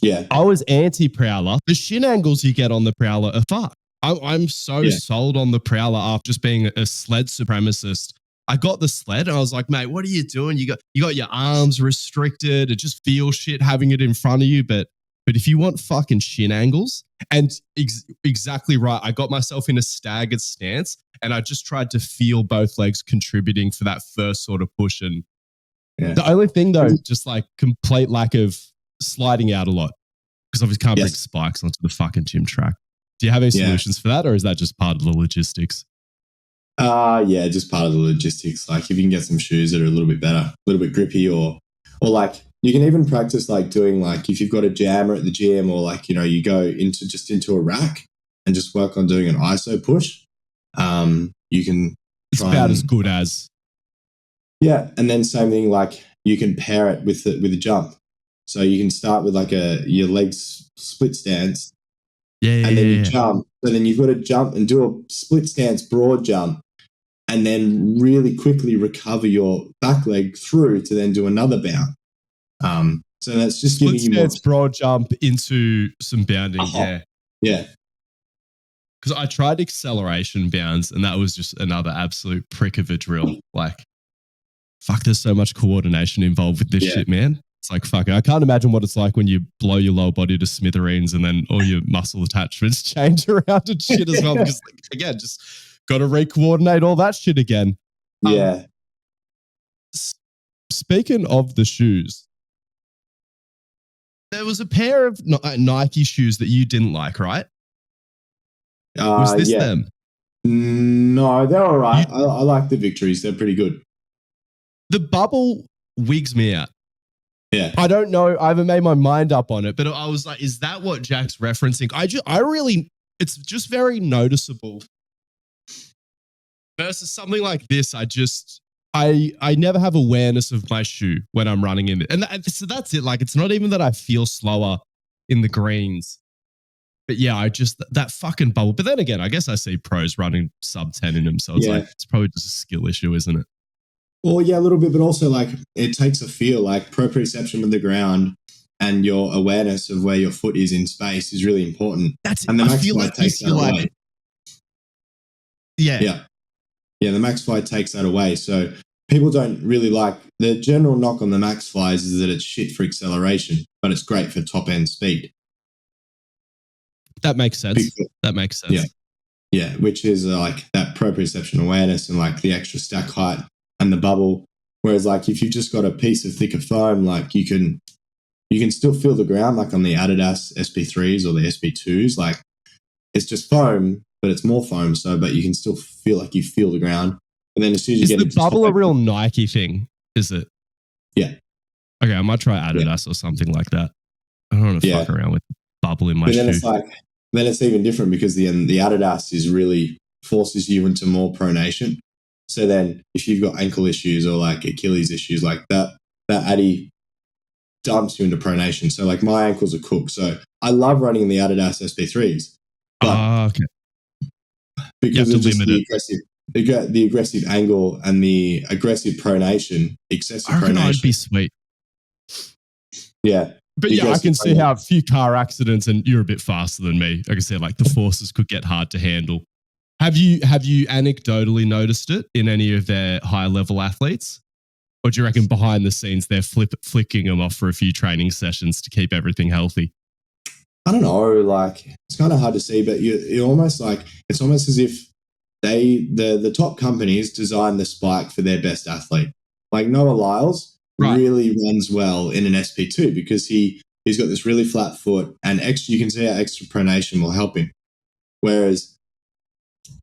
Yeah. I was anti-prowler. The shin angles you get on the prowler are fucked. I'm so sold on the prowler after just being a sled supremacist. I got the sled and I was like, mate, what are you doing? You got your arms restricted. It just feels shit having it in front of you. But if you want fucking shin angles, and exactly right, I got myself in a staggered stance and I just tried to feel both legs contributing for that first sort of push. And the only thing though, just like complete lack of sliding out a lot, because obviously can't bring spikes onto the fucking gym track. Do you have any solutions for that, or is that just part of the logistics? Yeah, just part of the logistics. Like if you can get some shoes that are a little bit better, a little bit grippy, or like you can even practice like doing like if you've got a jammer at the gym, or like you go into a rack and just work on doing an ISO push. You can. It's about as good as. Yeah, and then same thing. Like you can pair it with a jump. So you can start with like your legs split stance. And then you jump. So then you've got to jump and do a split stance broad jump, and then really quickly recover your back leg through to then do another bound. So that's just giving you more broad jump into some bounding. Yeah. Because I tried acceleration bounds, and that was just another absolute prick of a drill. Like, fuck, there's so much coordination involved with this shit, man. It's like, fuck, I can't imagine what it's like when you blow your lower body to smithereens and then all your muscle attachments change around and shit as well. Because, again, just got to re-coordinate all that shit again. Speaking of the shoes, there was a pair of Nike shoes that you didn't like, right? Was this them? No, they're all right. I like the Victories. They're pretty good. The bubble wigs me out. Yeah. I don't know. I haven't made my mind up on it, but I was like, is that what Jack's referencing? It's just very noticeable. Versus something like this, I never have awareness of my shoe when I'm running in it. And so that's it. Like, it's not even that I feel slower in the greens. But yeah, that fucking bubble. But then again, I guess I see pros running sub 10 in them. So it's like, it's probably just a skill issue, isn't it? Well, yeah, a little bit, but also like it takes a feel, like proprioception of the ground and your awareness of where your foot is in space is really important. And the Max Fly takes that away. Yeah, the Max Fly takes that away. So people don't really like, the general knock on the Max Flies is that it's shit for acceleration, but it's great for top end speed. That makes sense. Yeah, which is like that proprioception awareness and like the extra stack height and the bubble. Whereas like if you've just got a piece of thicker foam, like you can still feel the ground, like on the Adidas SP3s or the SP2s, like it's just foam, but it's more foam. So, but you can still feel like you feel the ground. And then as soon as you get into the bubble a real Nike thing, is it? Yeah. Okay, I might try Adidas or something like that. I don't want to fuck around with bubble in my shoe. Then it's even different because the Adidas is really forces you into more pronation. So then if you've got ankle issues or like Achilles issues like that Adi dumps you into pronation. So like my ankles are cooked. So I love running in the Adidas SP3s. But because of just the aggressive angle and the aggressive pronation, excessive pronation. I'd be sweet. Yeah. But yeah, I can see how a few car accidents, and you're a bit faster than me. I can see like the forces could get hard to handle. Have you anecdotally noticed it in any of their high level athletes? Or do you reckon behind the scenes they're flicking them off for a few training sessions to keep everything healthy? I don't know. Like, it's kind of hard to see, but you almost like, it's almost as if the top companies design the spike for their best athlete. Like Noah Lyles really runs well in an SP2 because he's got this really flat foot, and you can see how extra pronation will help him. Whereas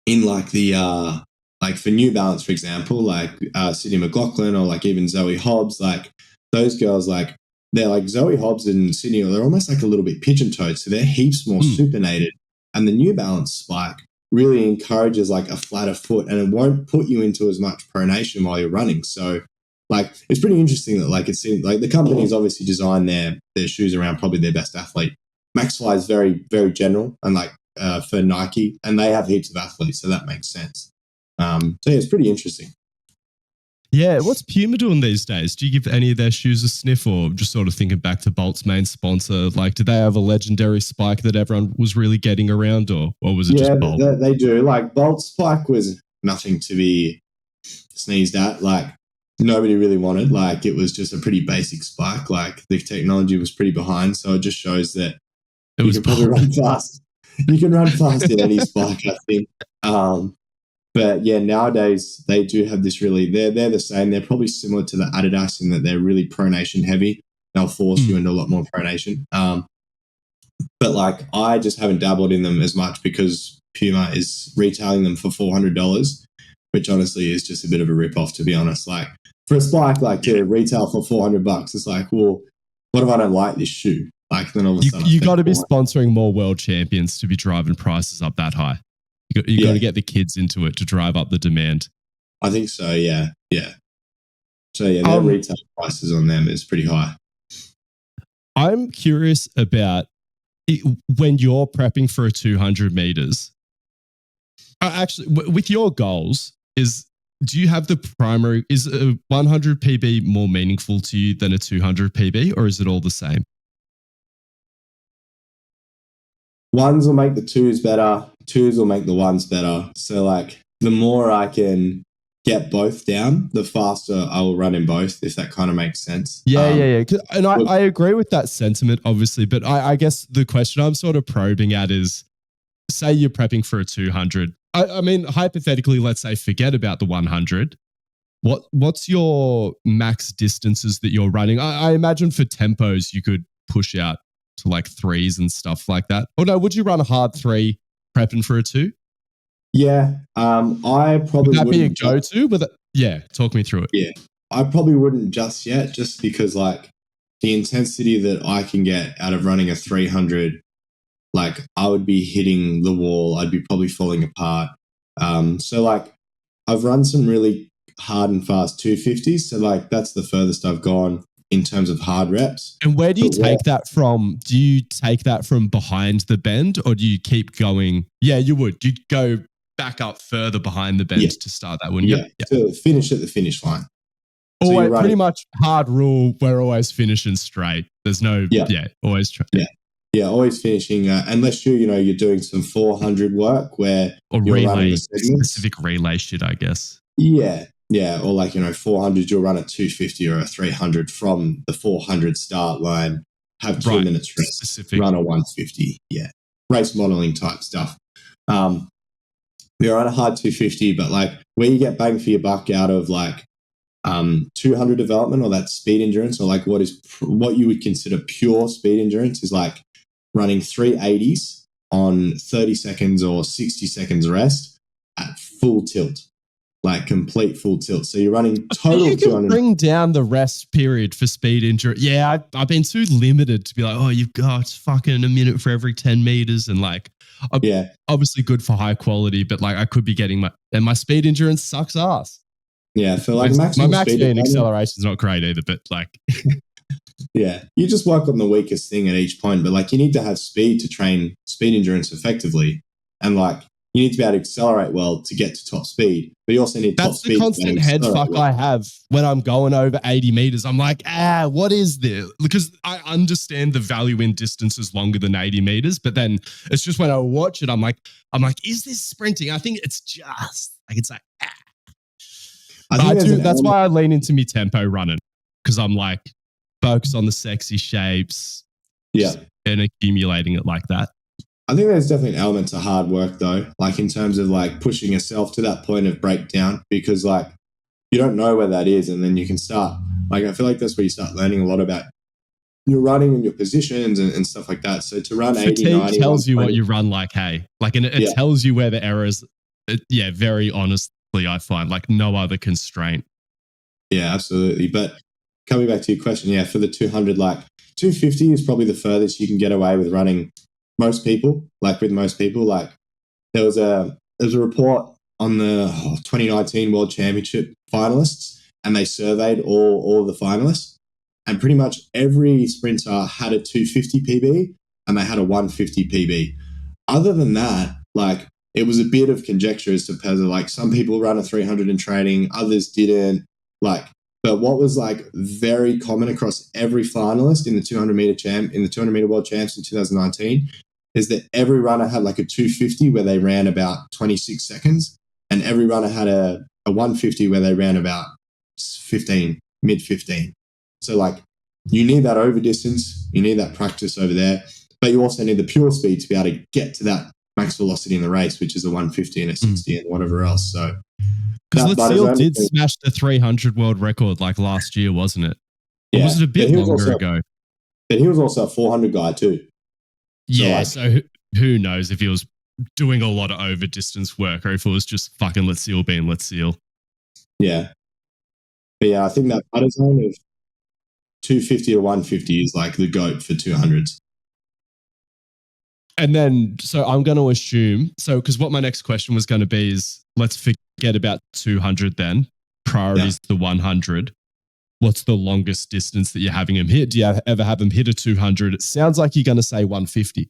in like the like for New Balance, for example, like Sydney McLaughlin or like even Zoe Hobbs, like those girls, like they're like Zoe Hobbs and Sydney, they're almost like a little bit pigeon-toed, so they're heaps more supinated. And the New Balance spike really encourages like a flatter foot, and it won't put you into as much pronation while you're running. So like it's pretty interesting that like it seems like the companies obviously design their shoes around probably their best athlete. Maxfly is very, very general, and like for Nike, and they have heaps of athletes, so that makes sense. So yeah, it's pretty interesting. Yeah, what's Puma doing these days? Do you give any of their shoes a sniff, or just sort of thinking back to Bolt's main sponsor? Like, do they have a legendary spike that everyone was really getting around, or was it just Bolt? Yeah, they do. Like, Bolt's spike was nothing to be sneezed at. Like, nobody really wanted. Like, it was just a pretty basic spike. Like, the technology was pretty behind, so it just shows that you can probably run fast. You can run fast in any spike, I think. But yeah, nowadays they do have this really, they're the same. They're probably similar to the Adidas in that they're really pronation heavy. They'll force you into a lot more pronation. But like, I just haven't dabbled in them as much because Puma is retailing them for $400, which honestly is just a bit of a rip-off, to be honest. Like, for a spike, like to retail for $400, it's like, well, what if I don't like this shoe? Like, then all of a sudden you got to be sponsoring more world champions to be driving prices up that high. You got to get the kids into it to drive up the demand. I think so. Yeah. So yeah, their retail prices on them is pretty high. I'm curious about when you're prepping for a 200 meters. Actually, with your goals, do you have the primary? Is a 100 PB more meaningful to you than a 200 PB, or is it all the same? Ones will make the twos better. Twos will make the ones better. So like the more I can get both down, the faster I will run in both, if that kind of makes sense. Yeah. And I agree with that sentiment, obviously. But I guess the question I'm sort of probing at is, say you're prepping for a 200. I mean, hypothetically, let's say forget about the 100. What's your max distances that you're running? I imagine for tempos, you could push out to like threes and stuff like that. Or no, would you run a hard 3 prepping for a 2? Yeah, I probably would that be a go-to? Talk me through it. Yeah, I probably wouldn't just yet, just because like the intensity that I can get out of running a 300, like I would be hitting the wall. I'd be probably falling apart. So like I've run some really hard and fast 250s. So like that's the furthest I've gone in terms of hard reps. And where do you take that from? Do you take that from behind the bend, or do you keep going? Yeah, you would. You'd go back up further behind the bend to start that one. Yeah. To finish at the finish line. Always, pretty much hard rule. We're always finishing straight. There's no, always try. Yeah, always finishing. Unless you're doing some 400 work where or relay, specific relay shit, I guess. Yeah, or like 400, you'll run a 250 or a 300 from the 400 start line. Have 2 minutes rest. Specific. Run a 150. Yeah, race modeling type stuff. We're on a hard 250, but like where you get bang for your buck out of like 200 development or that speed endurance, or like what you would consider pure speed endurance is like running 380s on 30 seconds or 60 seconds rest at full tilt, like complete full tilt. So you're running total. You can bring down the rest period for speed endurance. Yeah, I've been too limited to be like, oh, you've got fucking a minute for every 10 meters, and like, obviously good for high quality, but like I could be getting my speed endurance sucks ass. Yeah, for like my max speed acceleration is not great either, but like, yeah, you just work on the weakest thing at each point. But like, you need to have speed to train speed endurance effectively, and like you need to be able to accelerate well to get to top speed, but you also need top That's speed. the constant head fuck I have when I'm going over 80 meters. I'm like, what is this? Because I understand the value in distances longer than 80 meters, but then it's just when I watch it, I'm like, is this sprinting? I think it's just like, it's like, that's why I lean into me tempo running, because I'm like, focus on the sexy shapes, and accumulating it like that. I think there's definitely an element to hard work though, like in terms of like pushing yourself to that point of breakdown, because like you don't know where that is, and then you can start, like, I feel like that's where you start learning a lot about your running and your positions and stuff like that. So to run 80, 90, tells you what you run like, hey, like, and it tells you where the errors, very honestly, I find like no other constraint. Yeah, absolutely. But coming back to your question, for the 200, like 250 is probably the furthest you can get away with running. Most people, like there was a report on the 2019 World Championship finalists, and they surveyed all of the finalists, and pretty much every sprinter had a 250 PB and they had a 150 PB. Other than that, like, it was a bit of conjecture as to whether, like, some people run a 300 in training, others didn't. Like, but what was like very common across every finalist in the 200 meter world champs in 2019 is that every runner had like a 250 where they ran about 26 seconds, and every runner had a 150 where they ran about 15, mid 15. So like, you need that over distance, you need that practice over there, but you also need the pure speed to be able to get to that max velocity in the race, which is a 150 and a 60 and whatever else. So because Letziel did smash the 300 world record like last year, wasn't it? Or was it a bit longer ago? But he was also a 400 guy too. So who knows if he was doing a lot of over distance work or if it was just fucking Letziel being Letziel. Yeah. But I think that butter zone of 250 to 150 is like the GOAT for 200s. And then, so I'm going to assume, because what my next question was going to be is, let's forget about 200 then. Priorities the 100. What's the longest distance that you're having him hit? Do you ever have him hit a 200? It sounds like you're going to say 150.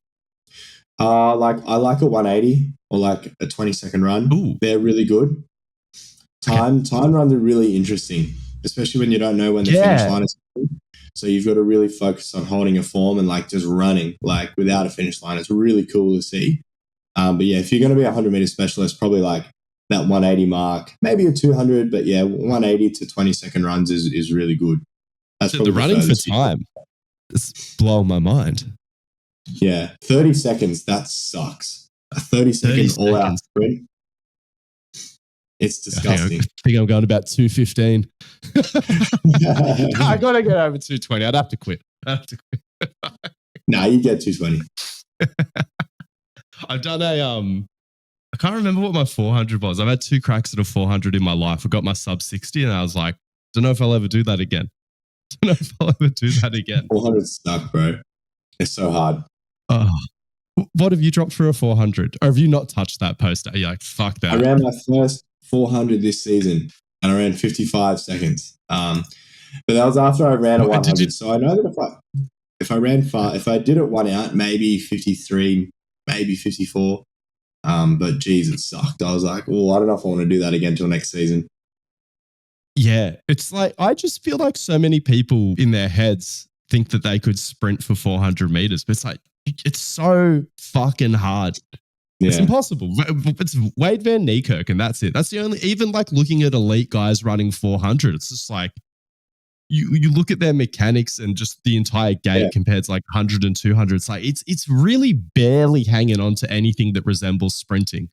Like, I like a 180 or like a 20-second run. Ooh. They're really good. Time runs are really interesting, especially when you don't know when the finish line is. So you've got to really focus on holding your form and like just running like without a finish line. It's really cool to see. But if you're going to be a 100-meter specialist, probably like that 180 mark, maybe a 200, but 180 to 20-second runs is really good. That's the running for time. It's blowing my mind. 30 seconds, that sucks. A 30-second all-out sprint. It's disgusting. I think I'm going about 215. I got to get over 220. I'd have to quit. Nah, you get 220. I've done I can't remember what my 400 was. I've had 2 cracks at a 400 in my life. I got my sub 60 and I was like, don't know if I'll ever do that again. 400 stuck, bro. It's so hard. What have you dropped for a 400? Or have you not touched that poster? Are you like, fuck that? I ran my first 400 this season and I ran 55 seconds. But that was after I ran a 100. So I know that if I ran far, if I did it one out, maybe 53, maybe 54. But geez, it sucked. I was like, well, I don't know if I want to do that again till next season. Yeah. It's like, I just feel like so many people in their heads think that they could sprint for 400 meters, but it's like, it's so fucking hard. Yeah. It's impossible. It's Wade Van Niekerk and that's it. That's the only, even like looking at elite guys running 400, it's just like, you look at their mechanics and just the entire gait compared to like 100 and 200. It's like, it's really barely hanging on to anything that resembles sprinting.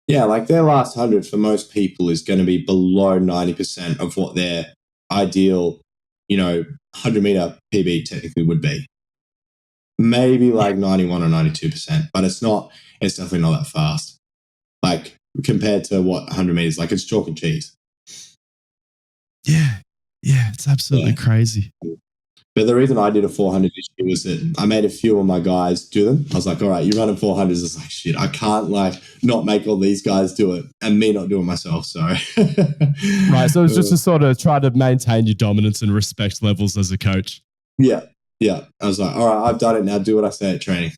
Yeah, like their last 100 for most people is going to be below 90% of what their ideal, 100-meter PB technically would be. Maybe like 91 or 92%, but it's definitely not that fast. Like compared to what 100 meters, like it's chalk and cheese. Yeah, it's absolutely crazy. But the reason I did a 400 this year was that I made a few of my guys do them. I was like, all right, you're running 400s. It's like, shit, I can't like not make all these guys do it and me not do it myself. So, right. So it's just to sort of try to maintain your dominance and respect levels as a coach. Yeah. Yeah. I was like, all right, I've done it now. Do what I say at training.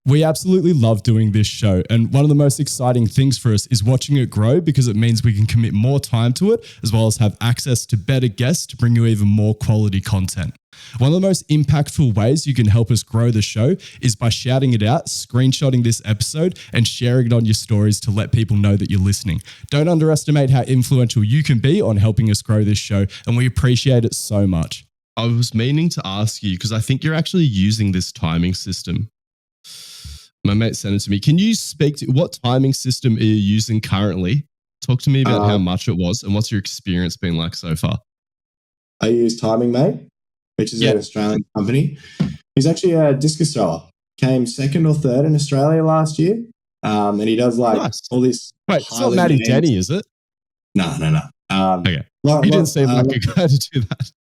We absolutely love doing this show. And one of the most exciting things for us is watching it grow because it means we can commit more time to it, as well as have access to better guests to bring you even more quality content. One of the most impactful ways you can help us grow the show is by shouting it out, screenshotting this episode, and sharing it on your stories to let people know that you're listening. Don't underestimate how influential you can be on helping us grow this show, and we appreciate it so much. I was meaning to ask you, because I think you're actually using this timing system. My mate sent it to me. Can you speak to what timing system are you using currently? Talk to me about how much it was and what's your experience been like so far? I use Timing Mate, which is an Australian company. He's actually a discus thrower. Came second or third in Australia last year. And he does all this. Wait, it's not Matty Denny, is it? No. Okay. He didn't seem like a guy to do that.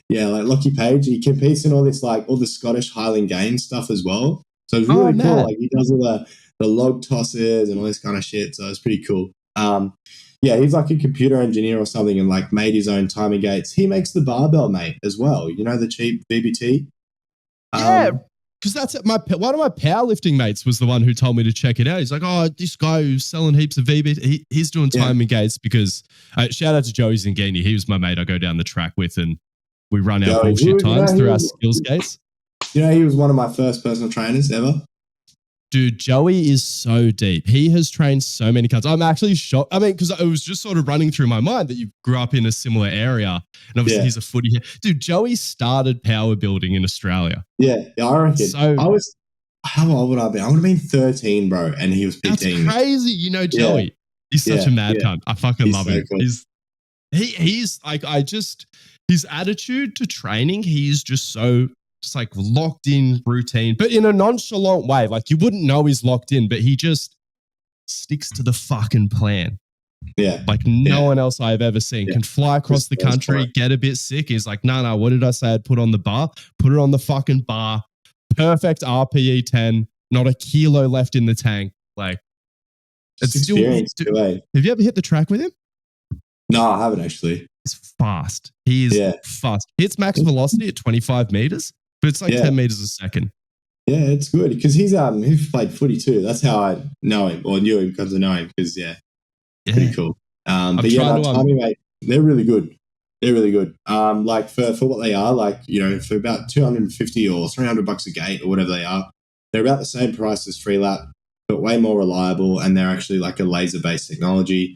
Yeah, like Lockie Page. He competes in all this, all the Scottish Highland Games stuff as well. So it's really cool. Like he does all the log tosses and all this kind of shit. So it's pretty cool. Yeah, he's like a computer engineer or something and made his own timing gates. He makes the barbell, mate, as well. You know, the cheap VBT? Yeah, because that's it. One of my powerlifting mates was the one who told me to check it out. He's like, oh, this guy who's selling heaps of VBT, he's doing timing gates because shout out to Joey Zingini. He was my mate I go down the track with and we run our bullshit times through our skills gates. You know, he was one of my first personal trainers ever. Dude, Joey is so deep. He has trained so many cunts. I'm actually shocked. I mean, because it was just sort of running through my mind that you grew up in a similar area. And obviously he's a footy here. Dude, Joey started power building in Australia. Yeah, I reckon. So, how old would I be? I would have been 13, bro. And he was 15. That's crazy. You know, Joey. Yeah. He's such a mad cunt. I fucking love him. Cool. He's like, his attitude to training, he's just so locked in routine, but in a nonchalant way. Like you wouldn't know he's locked in, but he just sticks to the fucking plan. Yeah. Like no one else I've ever seen can fly across the country, get a bit sick. He's like, no, what did I say I'd put on the bar? Put it on the fucking bar. Perfect RPE 10, not a kilo left in the tank. Like it's still, have you ever hit the track with him? No, I haven't actually. He's fast. He is fast. He hits max velocity at 25 meters, but it's 10 meters a second. Yeah, it's good because he's played footy too. That's how I know him or knew him because I know him because pretty cool. But timing, mate, they're really good. They're really good. For what they are, for about 250 or $300 a gate or whatever they are, they're about the same price as Freelap, but way more reliable. And they're actually like a laser-based technology.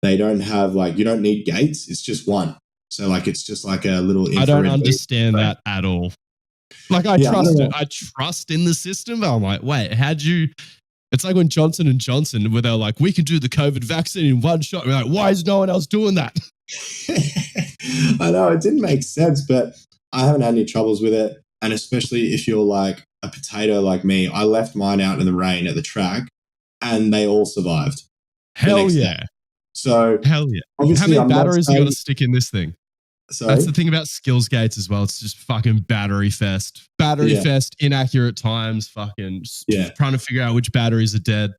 They don't have you don't need gates. It's just one. So it's just like a little infrared. I don't understand that at all. I trust it. I trust in the system. But I'm like, wait, it's like when Johnson & Johnson, where they're like, we can do the COVID vaccine in one shot. We're like, why is no one else doing that? I know, it didn't make sense, but I haven't had any troubles with it. And especially if you're like a potato like me, I left mine out in the rain at the track and they all survived. Hell yeah. Day. So hell yeah. Obviously, how many batteries you got to stick in this thing? Sorry? That's the thing about skills gates as well. It's just fucking battery fest. Battery fest, inaccurate times, fucking trying to figure out which batteries are dead.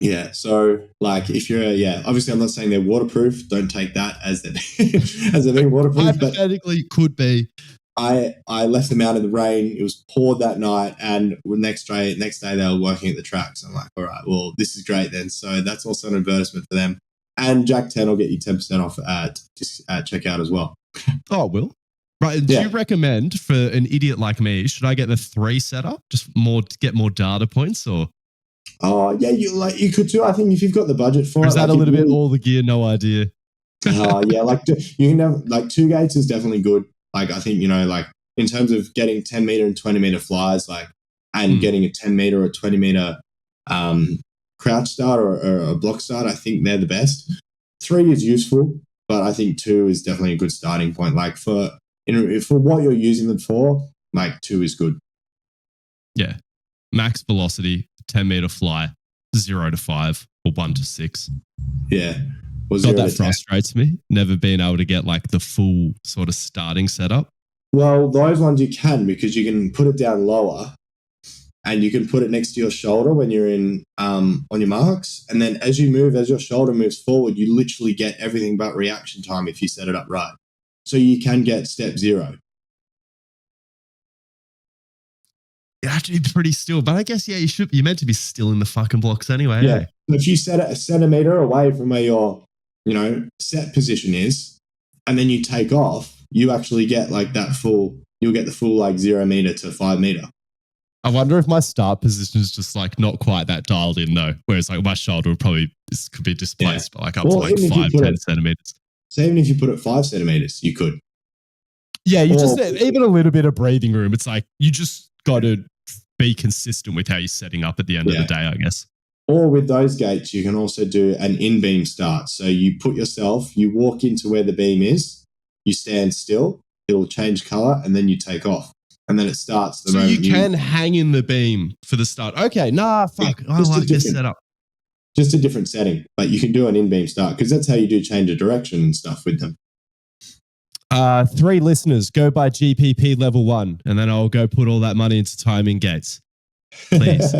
Yeah. So if you're, obviously I'm not saying they're waterproof. Don't take that as they're being waterproof. Hypothetically could be. I left them out in the rain. It was poured that night, and next day they were working at the track. So I'm like, all right, well, this is great then. So that's also an advertisement for them. And Jack 10 will get you 10% off at checkout as well. Oh, it will? Right. Do you recommend for an idiot like me, should I get the 3 setup? Just to get more data points or? Oh, yeah, you could too. I think if you've got the budget for it. Is that a little bit all the gear, no idea? You can have 2 gates is definitely good. I think, in terms of getting 10 meter and 20 meter flies, and getting a 10 meter or 20 meter crouch start or a block start, I think they're the best. 3 is useful, but I think 2 is definitely a good starting point. For what you're using them for, 2 is good. Yeah. Max velocity, 10 meter fly, 0 to 5 or 1 to 6. Yeah. God, that frustrates me. Never being able to get the full sort of starting setup. Well, those ones you can, because you can put it down lower and you can put it next to your shoulder when you're in on your marks. And then as your shoulder moves forward, you literally get everything but reaction time if you set it up right. So you can get step 0. You have to be pretty still. But I guess, yeah, you're meant to be still in the fucking blocks anyway. Yeah. Eh? If you set it a centimeter away from where your, set position is, and then you take off, you actually get like you'll get the full like 0 meter to 5 meter. I wonder if my start position is just like not quite that dialed in though. Whereas like my shoulder could be displaced by like up to like 5-10 centimeters. So even if you put it 5 centimeters, you could. Yeah, even a little bit of breathing room. It's like you just got to be consistent with how you're setting up at the end of the day, I guess. Or with those gates, you can also do an in-beam start. So you you walk into where the beam is, you stand still, it'll change color, and then you take off. And then it starts the moment you can hang in the beam for the start. Okay, fuck. I like this setup. Just a different setting. But you can do an in-beam start because that's how you do change of direction and stuff with them. 3 listeners, go buy GPP Level 1, and then I'll go put all that money into timing gates. Please.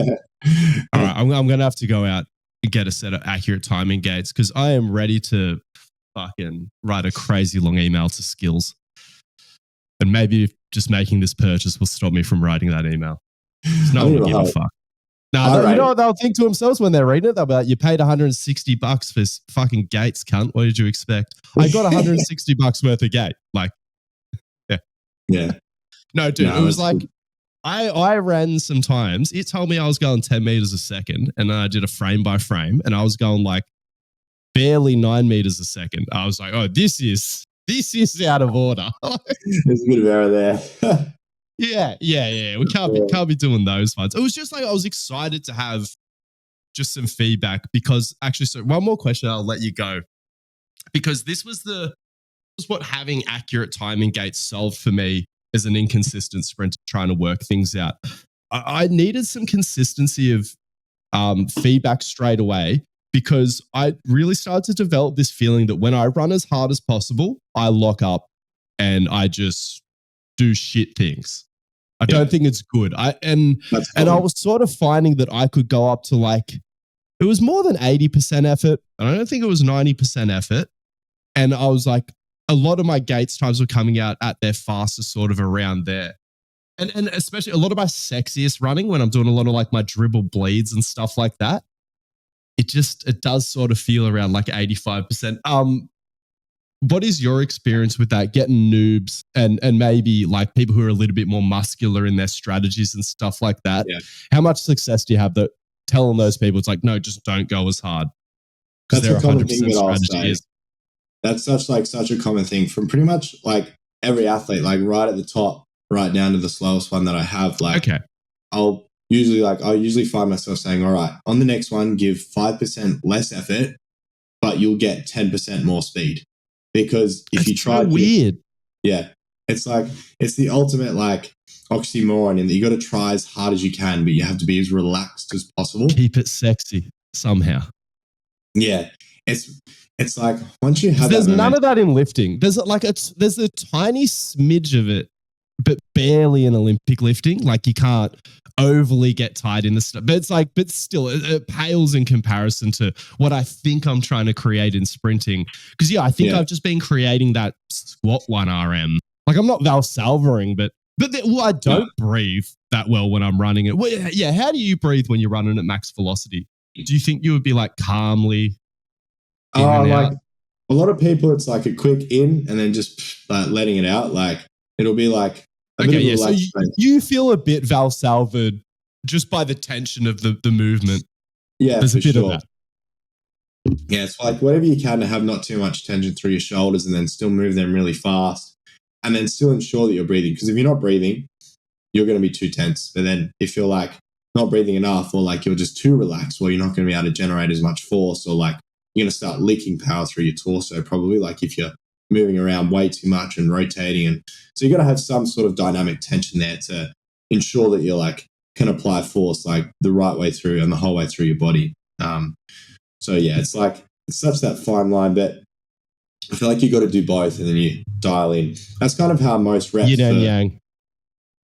All right, I'm going to have to go out and get a set of accurate timing gates because I am ready to fucking write a crazy long email to Skills. And maybe just making this purchase will stop me from writing that email. No one will give a fuck. You know what they'll think to themselves when they're reading it? They'll be like, you paid $160 for fucking gates, cunt. What did you expect? I got $160 worth of gate. Like, yeah. Yeah. No, dude, it was like, I ran sometimes. It told me I was going 10 meters a second, and then I did a frame by frame, and I was going like barely 9 meters a second. I was like, oh, this is out of order. There's a bit of error there. Yeah. We can't be doing those ones. It was just like I was excited to have just some feedback because actually, so one more question, I'll let you go. Because this was what having accurate timing gates solved for me as an inconsistent sprinter trying to work things out. I needed some consistency of feedback straight away because I really started to develop this feeling that when I run as hard as possible, I lock up and I just do shit things. I don't think it's good. I was sort of finding that I could go up to like, it was more than 80% effort. And I don't think it was 90% effort. And I was like, a lot of my gates times were coming out at their fastest sort of around there. And especially a lot of my sexiest running when I'm doing a lot of like my dribble bleeds and stuff like that. It does sort of feel around like 85%. What is your experience with that? Getting noobs and maybe like people who are a little bit more muscular in their strategies and stuff like that. Yeah. How much success do you have that telling those people it's like, no, just don't go as hard? That's a common thing that I'll say. That's such a common thing from pretty much like every athlete, like right at the top, right down to the slowest one that I have. Like, okay. I'll usually find myself saying, all right, on the next one, give 5% less effort, but you'll get 10% more speed. Because if you try weird. Yeah. It's like, it's the ultimate like oxymoron in that you got to try as hard as you can, but you have to be as relaxed as possible. Keep it sexy somehow. Yeah. It's like once you have there's none of that in lifting. There's a tiny smidge of it, but barely in Olympic lifting. Like you can't overly get tight in the stuff. But still, it pales in comparison to what I think I'm trying to create in sprinting. Because I think I've just been creating that squat 1 RM. Like I'm not Valsalvering, but I don't breathe that well when I'm running it. Well, yeah, how do you breathe when you're running at max velocity? Do you think you would be like calmly? Like a lot of people, it's like a quick in and then just letting it out. Like it'll be like so you feel a bit Valsalvered just by the tension of the movement. Yeah, there's a bit of that. Yeah, it's like whatever you can to have not too much tension through your shoulders and then still move them really fast and then still ensure that you're breathing. Because if you're not breathing, you're going to be too tense. But then if you're like not breathing enough or like you're just too relaxed, well, you're not going to be able to generate as much force or like you're going to start leaking power through your torso probably, like if you're moving around way too much and rotating. And so you got to have some sort of dynamic tension there to ensure that you're like can apply force like the right way through and the whole way through your body. So yeah, it's such that fine line, but I feel like you got to do both and then you dial in. That's kind of how most reps yin and yang.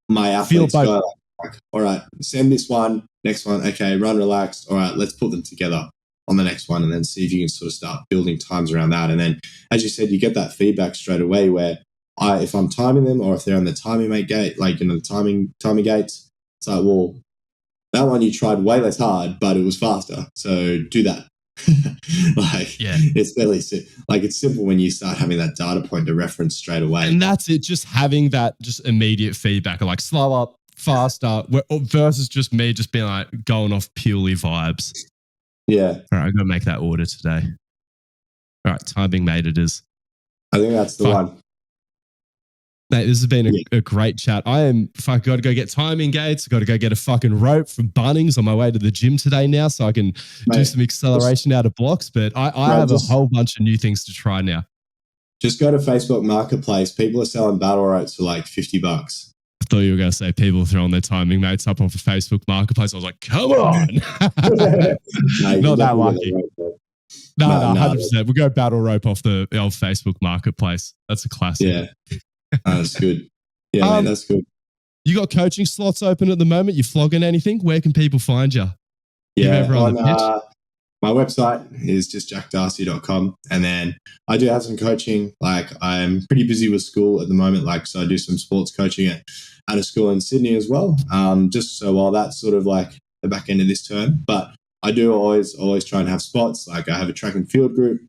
My athletes go like, all right, send this one, next one, okay, run relaxed. All right, let's put them together on the next one and then see if you can sort of start building times around that. And then, as you said, you get that feedback straight away where if I'm timing them or if they're on the timing mate gate, like, the timing gates, It's like, well, that one you tried way less hard, but it was faster. So do that. Like, it's fairly like, it's simple when you start having that data point to reference straight away. And that's it, just having that just immediate feedback of like slow up, faster, versus just me just being like going off purely vibes. Yeah. All right, I'm going to make that order today. All right, timing made it is. I think that's the one. Mate, this has been a great chat. Got to go get timing gates. Got to go get a fucking rope from Bunnings on my way to the gym today now, so I can do some acceleration out of blocks. But I have a whole bunch of new things to try now. Just go to Facebook Marketplace. People are selling battle ropes for like $50. I thought you were going to say people throwing their timing mates up off of Facebook Marketplace. I was like, come on. Not that lucky. No, 100%. We'll go battle rope off the old Facebook Marketplace. That's a classic. Yeah. That's good. Yeah, man, that's good. You got coaching slots open at the moment? You flogging anything? Where can people find you? Yeah, my website is just jackdarcy.com. And then I do have some coaching. Like, I'm pretty busy with school at the moment. Like, so I do some sports coaching at a school in Sydney as well. Just so while that's sort of like the back end of this term, but I do always try and have spots. Like, I have a track and field group.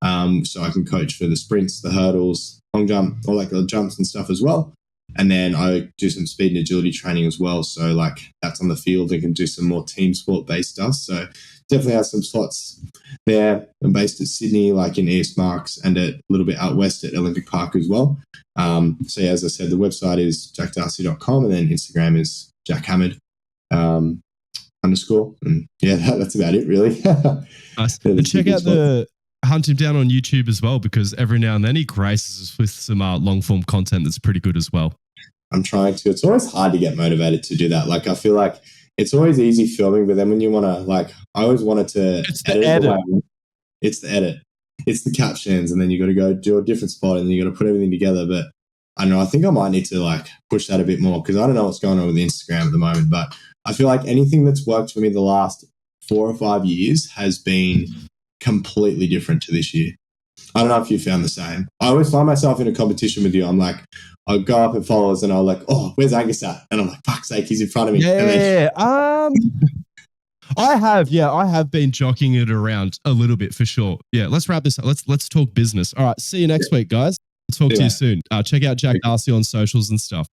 So I can coach for the sprints, the hurdles, long jump, all like the jumps and stuff as well. And then I do some speed and agility training as well. So like, that's on the field. I can do some more team sport based stuff. So definitely have some slots there. I'm based at Sydney, like in East Marks, and a little bit out west at Olympic Park as well. So yeah, as I said, the website is jackdarcy.com, and then Instagram is jackhammered _ And yeah, that's about it really. Nice. And check out hunt him down on YouTube as well, because every now and then he graces us with some long form content that's pretty good as well. I'm trying to. It's always hard to get motivated to do that. Like, I feel like it's always easy filming, but then when you want to, like, I always wanted to. It's the edit. It's the edit. It's the captions, and then you got to go do a different spot, and then you got to put everything together. But I don't know. I think I might need to like push that a bit more, because I don't know what's going on with Instagram at the moment. But I feel like anything that's worked for me the last 4 or 5 years has been completely different to this year. I don't know if you found the same. I always find myself in a competition with you. I'm like, I'll go up in followers and I'll like, oh, where's Angus at? And I'm like, fuck's sake, he's in front of me. Yeah. I have been jockeying it around a little bit for sure. Yeah, let's wrap this up. Let's talk business. All right, see you next week, guys. Talk to you soon. Check out Jack Darcy on socials and stuff.